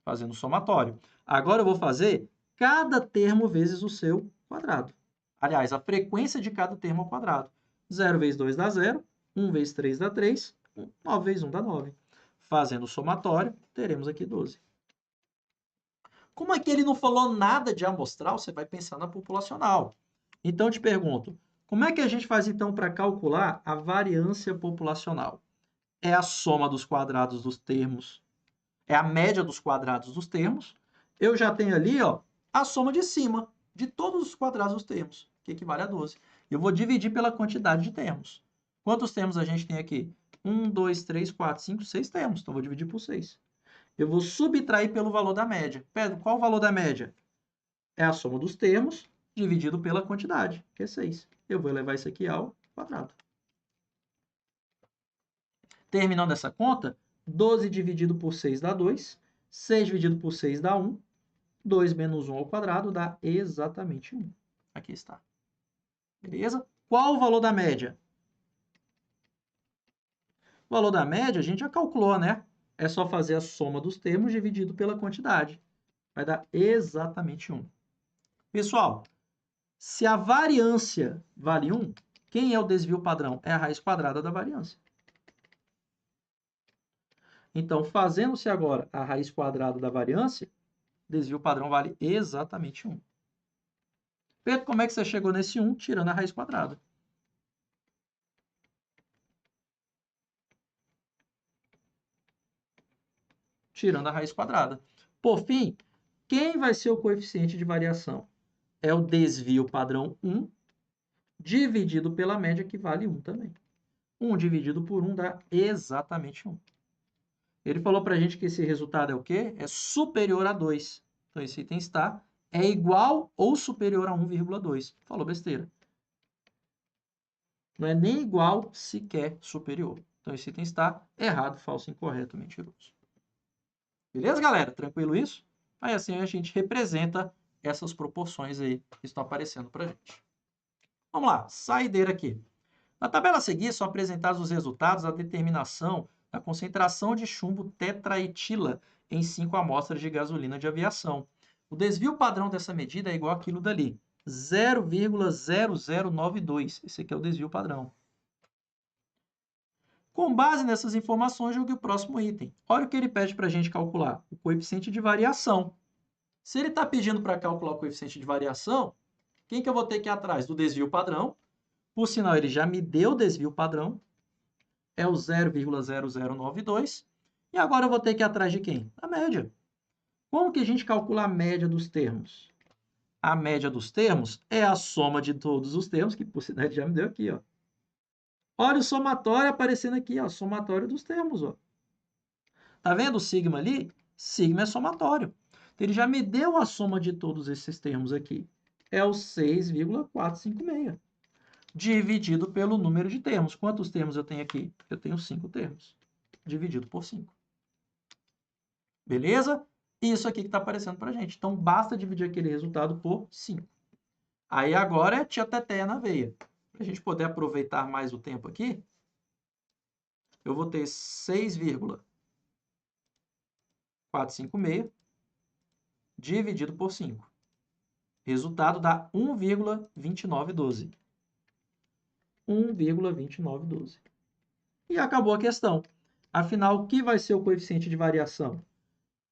Fazendo o somatório. Agora eu vou fazer cada termo vezes o seu quadrado. Aliás, a frequência de cada termo ao quadrado. 0 vezes 2 dá 0, 1 vezes 3 dá 3, 9 vezes 1 dá 9. Fazendo o somatório, teremos aqui 12. Como aqui ele não falou nada de amostral, você vai pensar na populacional. Então, eu te pergunto, como é que a gente faz, então, para calcular a variância populacional? É a soma dos quadrados dos termos, é a média dos quadrados dos termos. Eu já tenho ali, ó, a soma de cima de todos os quadrados dos termos, que equivale a 12. Eu vou dividir pela quantidade de termos. Quantos termos a gente tem aqui? 1, 2, 3, 4, 5, 6 termos. Então, vou dividir por 6. Eu vou subtrair pelo valor da média. Pedro, qual o valor da média? É a soma dos termos dividido pela quantidade, que é 6. Eu vou elevar isso aqui ao quadrado. Terminando essa conta, 12 dividido por 6 dá 2. 6 dividido por 6 dá 1. 2 menos 1 ao quadrado dá exatamente 1. Aqui está. Beleza? Qual o valor da média? O valor da média a gente já calculou, né? É só fazer a soma dos termos dividido pela quantidade. Vai dar exatamente 1. Pessoal, se a variância vale 1, quem é o desvio padrão? É a raiz quadrada da variância. Então, fazendo-se agora a raiz quadrada da variância, desvio padrão vale exatamente 1. Pedro, como é que você chegou nesse 1 tirando a raiz quadrada? tirando a raiz quadrada. Por fim, quem vai ser o coeficiente de variação? É o desvio padrão 1, dividido pela média, que vale 1 também. 1 dividido por 1 dá exatamente 1. Ele falou para a gente que esse resultado é o quê? É superior a 2. Então, esse item está é igual ou superior a 1,2. Falou besteira. Não é nem igual, sequer superior. Então, esse item está errado, falso, incorreto, mentiroso. Beleza, galera? Tranquilo isso? Aí, assim, a gente representa essas proporções aí que estão aparecendo para a gente. Vamos lá, saideira aqui. Na tabela a seguir, são apresentados os resultados da determinação da concentração de chumbo tetraetila em 5 amostras de gasolina de aviação. O desvio padrão dessa medida é igual àquilo dali, 0,0092. Esse aqui é o desvio padrão. Com base nessas informações, julgue o próximo item. Olha o que ele pede para a gente calcular, o coeficiente de variação. Se ele está pedindo para calcular o coeficiente de variação, quem que eu vou ter que ir atrás? Do desvio padrão. Por sinal, ele já me deu o desvio padrão. É o 0,0092. E agora eu vou ter que ir atrás de quem? Da média. Como que a gente calcula a média dos termos? A média dos termos é a soma de todos os termos, que por sinal ele já me deu aqui, ó. Olha o somatório aparecendo aqui, ó, somatório dos termos, ó. Tá vendo o sigma ali? Sigma é somatório. Então, ele já me deu a soma de todos esses termos aqui. É o 6,456. Dividido pelo número de termos. Quantos termos eu tenho aqui? Eu tenho 5 termos. Dividido por 5. Beleza? Isso aqui que está aparecendo para a gente. Então, basta dividir aquele resultado por 5. Aí, agora é tia Teteia na veia. Para a gente poder aproveitar mais o tempo aqui, eu vou ter 6,456 dividido por 5. Resultado dá 1,2912. 1,2912. E acabou a questão. Afinal, o que vai ser o coeficiente de variação?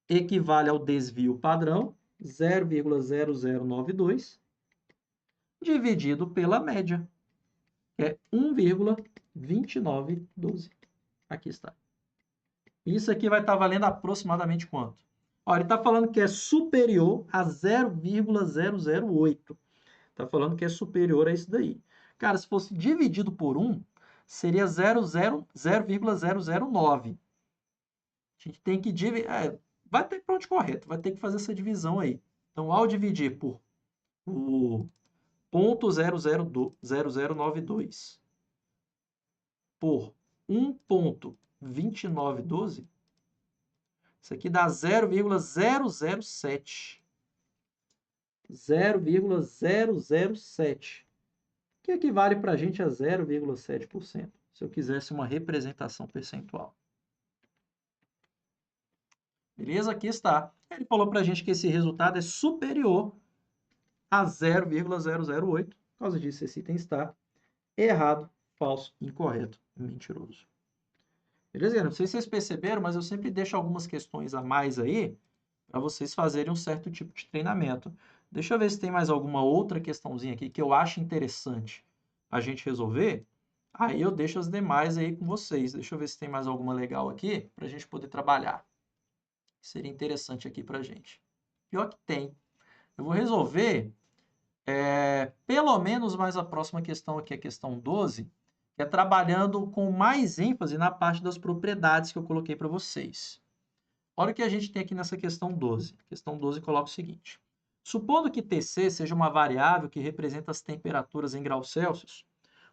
Equivale ao desvio padrão, 0,0092, dividido pela média, que é 1,2912. Aqui está. Isso aqui vai estar valendo aproximadamente quanto? Olha, ele está falando que é superior a 0,008. Está falando que é superior a isso daí. Cara, se fosse dividido por 1, seria 0,009. A gente tem que dividir... vai ter pronto correto, vai ter que fazer essa divisão aí. Então, ao dividir por o 0,0092 por 1,2912, isso aqui dá 0,007. 0,007. Que equivale para a gente a 0,7%, se eu quisesse uma representação percentual. Beleza? Aqui está. Ele falou para a gente que esse resultado é superior a 0,008. Por causa disso, esse item está errado, falso, incorreto, mentiroso. Beleza? Não sei se vocês perceberam, mas eu sempre deixo algumas questões a mais aí para vocês fazerem um certo tipo de treinamento. Deixa eu ver se tem mais alguma outra questãozinha aqui que eu acho interessante a gente resolver. Aí eu deixo as demais aí com vocês. Deixa eu ver se tem mais alguma legal aqui para a gente poder trabalhar. Seria interessante aqui para a gente. Pior que tem. Eu vou resolver pelo menos mais a próxima questão aqui, a questão 12, que é trabalhando com mais ênfase na parte das propriedades que eu coloquei para vocês. Olha o que a gente tem aqui nessa questão 12. Questão 12 coloca o seguinte. Supondo que Tc seja uma variável que representa as temperaturas em graus Celsius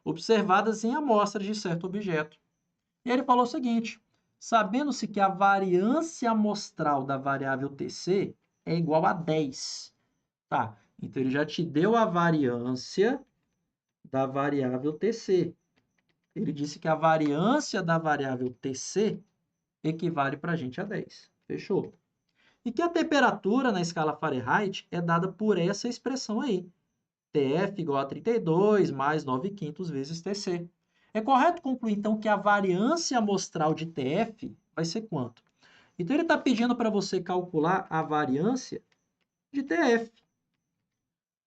observadas em amostras de certo objeto. E ele falou o seguinte, sabendo-se que a variância amostral da variável Tc é igual a 10. Tá, então ele já te deu a variância da variável Tc. Ele disse que a variância da variável Tc equivale para a gente a 10. Fechou? E que a temperatura na escala Fahrenheit é dada por essa expressão aí. Tf igual a 32 mais 9/5 vezes Tc. É correto concluir, então, que a variância amostral de Tf vai ser quanto? Então, ele está pedindo para você calcular a variância de Tf.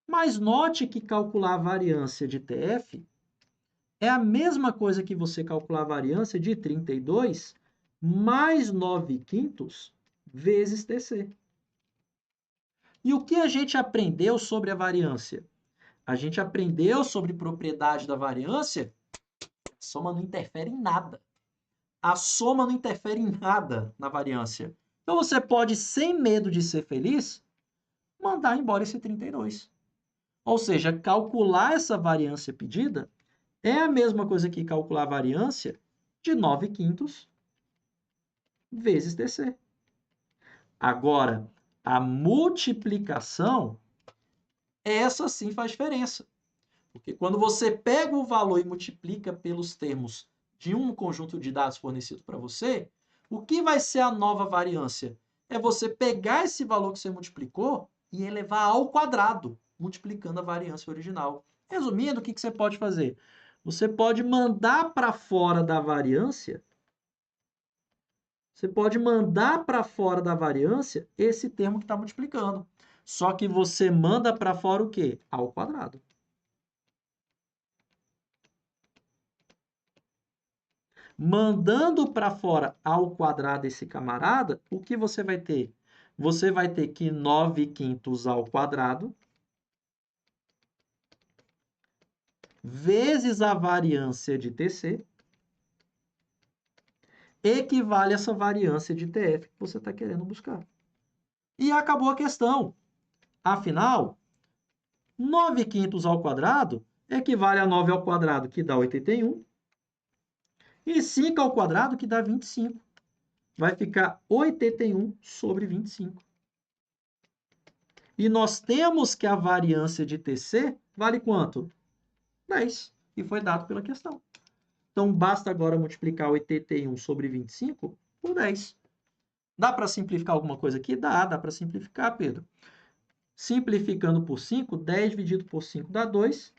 Mas note que calcular a variância de Tf é a mesma coisa que você calcular a variância de 32 mais 9/5 vezes TC. E o que a gente aprendeu sobre a variância? A gente aprendeu sobre propriedade da variância. A soma não interfere em nada. A soma não interfere em nada na variância. Então você pode, sem medo de ser feliz, mandar embora esse 32. Ou seja, calcular essa variância pedida é a mesma coisa que calcular a variância de 9/5 vezes TC. Agora, a multiplicação, essa sim faz diferença. Porque quando você pega o valor e multiplica pelos termos de um conjunto de dados fornecido para você, o que vai ser a nova variância? É você pegar esse valor que você multiplicou e elevar ao quadrado, multiplicando a variância original. Resumindo, o que você pode fazer? Você pode mandar para fora da variância, esse termo que está multiplicando. Só que você manda para fora o quê? Ao quadrado. Mandando para fora ao quadrado esse camarada, o que você vai ter? Você vai ter que 9/5 ao quadrado vezes a variância de TC equivale a essa variância de TF que você está querendo buscar. E acabou a questão. Afinal, 9/5 ao quadrado equivale a 9 ao quadrado, que dá 81, e 5 ao quadrado, que dá 25. Vai ficar 81 sobre 25. E nós temos que a variância de TC vale quanto? 10. E foi dado pela questão. Então, basta agora multiplicar 81 sobre 25 por 10. Dá para simplificar alguma coisa aqui? Dá para simplificar, Pedro. Simplificando por 5, 10 dividido por 5 dá 2.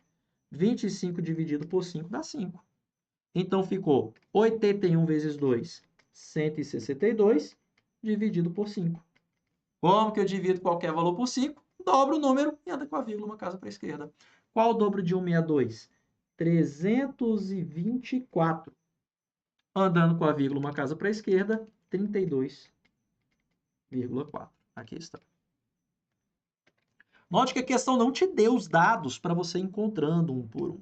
25 dividido por 5 dá 5. Então, ficou 81 vezes 2, 162, dividido por 5. Como que eu divido qualquer valor por 5? Dobro o número e anda com a vírgula uma casa para a esquerda. Qual o dobro de 162? 324. Andando com a vírgula uma casa para a esquerda, 32,4. Aqui está. Note que a questão não te deu os dados para você ir encontrando um por um.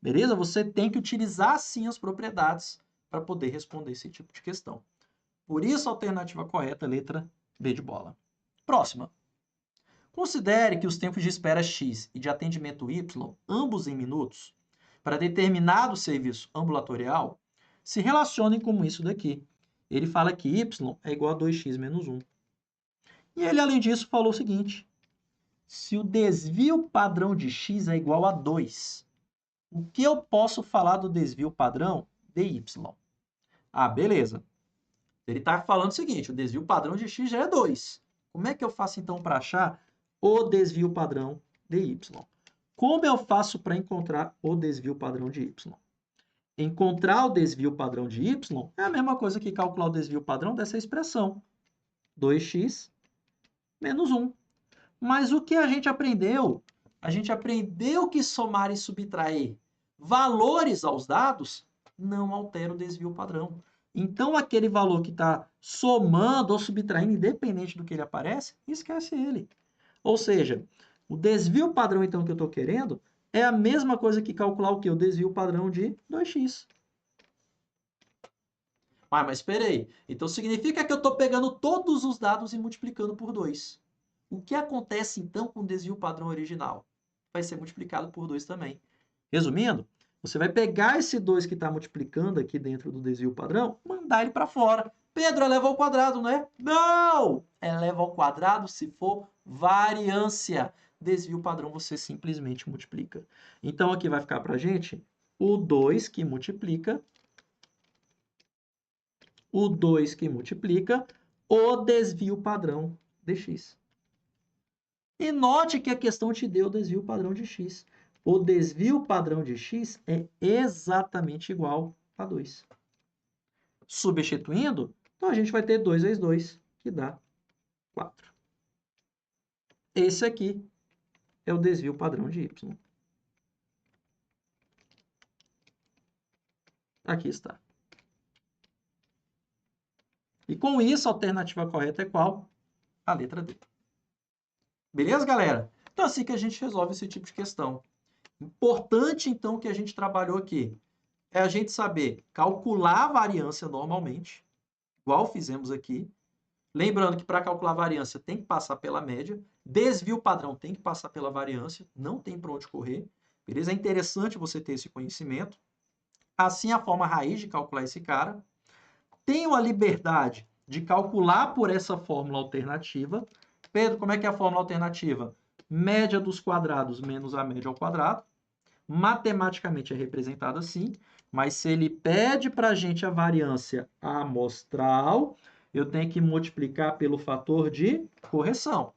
Beleza? Você tem que utilizar sim as propriedades para poder responder esse tipo de questão. Por isso, a alternativa correta é a letra B de bola. Próxima. Considere que os tempos de espera x e de atendimento y, ambos em minutos, para determinado serviço ambulatorial, se relacionem como isso daqui. Ele fala que y é igual a 2x menos 1. E ele, além disso, falou o seguinte: se o desvio padrão de x é igual a 2, o que eu posso falar do desvio padrão de y? Ah, beleza. Ele está falando o seguinte: o desvio padrão de x já é 2. Como é que eu faço então para achar o desvio padrão de y? Como eu faço para encontrar o desvio padrão de y? Encontrar o desvio padrão de y é a mesma coisa que calcular o desvio padrão dessa expressão. 2x menos 1. Mas o que a gente aprendeu? A gente aprendeu que somar e subtrair valores aos dados não altera o desvio padrão. Então, aquele valor que está somando ou subtraindo, independente do que ele aparece, esquece ele. Ou seja, o desvio padrão, então, que eu estou querendo, é a mesma coisa que calcular o quê? O desvio padrão de 2x. Ah, mas espera aí. Então, significa que eu estou pegando todos os dados e multiplicando por 2. O que acontece, então, com o desvio padrão original? Vai ser multiplicado por 2 também. Resumindo, você vai pegar esse 2 que está multiplicando aqui dentro do desvio padrão, mandar ele para fora. Pedro, eleva ao quadrado, não é? Não! Eleva ao quadrado se for variância. Desvio padrão você simplesmente multiplica. Então, aqui vai ficar para a gente o 2 que multiplica, o desvio padrão de x. E note que a questão te deu o desvio padrão de x. O desvio padrão de x é exatamente igual a 2. Substituindo, então a gente vai ter 2 vezes 2, que dá 4. Esse aqui é o desvio padrão de y. Aqui está. E com isso, a alternativa correta é qual? A letra D. Beleza, galera? Então, assim que a gente resolve esse tipo de questão. Importante, então, que a gente trabalhou aqui é a gente saber calcular a variância normalmente, igual fizemos aqui. Lembrando que para calcular a variância tem que passar pela média. Desvio padrão tem que passar pela variância. Não tem para onde correr. Beleza? É interessante você ter esse conhecimento. Assim, a forma raiz de calcular esse cara. Tenho a liberdade de calcular por essa fórmula alternativa. Pedro, como é que é a fórmula alternativa? Média dos quadrados menos a média ao quadrado. Matematicamente é representado assim, mas se ele pede para a gente a variância amostral, eu tenho que multiplicar pelo fator de correção.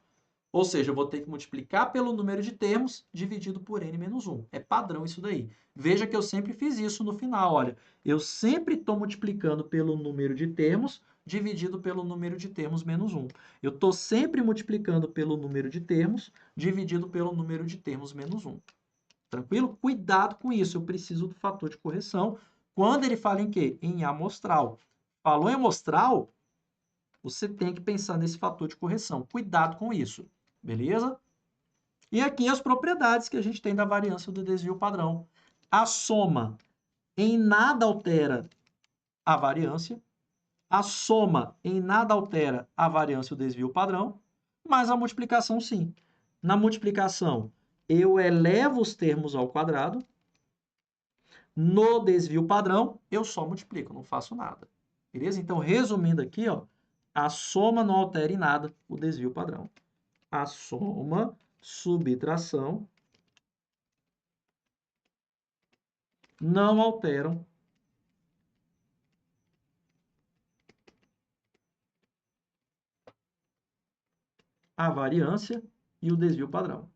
Ou seja, eu vou ter que multiplicar pelo número de termos dividido por n menos 1. É padrão isso daí. Veja que eu sempre fiz isso no final. Olha, eu sempre estou multiplicando pelo número de termos dividido pelo número de termos menos 1. Eu estou sempre multiplicando pelo número de termos dividido pelo número de termos menos 1. Tranquilo? Cuidado com isso. Eu preciso do fator de correção. Quando ele fala em quê? Em amostral. Falou em amostral, você tem que pensar nesse fator de correção. Cuidado com isso. Beleza? E aqui as propriedades que a gente tem da variância do desvio padrão. A soma em nada altera a variância. A soma em nada altera a variância e o desvio padrão. Mas a multiplicação, sim. Na multiplicação, eu elevo os termos ao quadrado. No desvio padrão, eu só multiplico, não faço nada. Beleza? Então, resumindo aqui, ó, a soma não altera em nada o desvio padrão. A soma, subtração, não alteram a variância e o desvio padrão.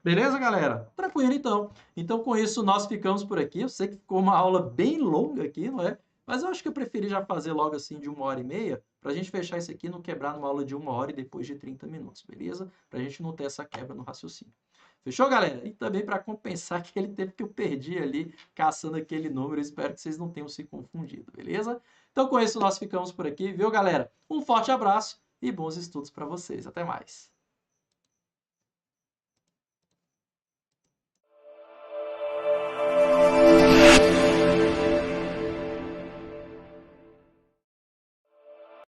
Beleza, galera? Tranquilo, então. Então, com isso, nós ficamos por aqui. Eu sei que ficou uma aula bem longa aqui, não é? Mas eu acho que eu preferi já fazer logo assim de 1h30, para a gente fechar isso aqui e não quebrar numa aula de 1 hora e depois de 30 minutos, beleza? Para a gente não ter essa quebra no raciocínio. Fechou, galera? E também para compensar aquele tempo que eu perdi ali caçando aquele número, eu espero que vocês não tenham se confundido, beleza? Então, com isso, nós ficamos por aqui, viu, galera? Um forte abraço e bons estudos para vocês. Até mais!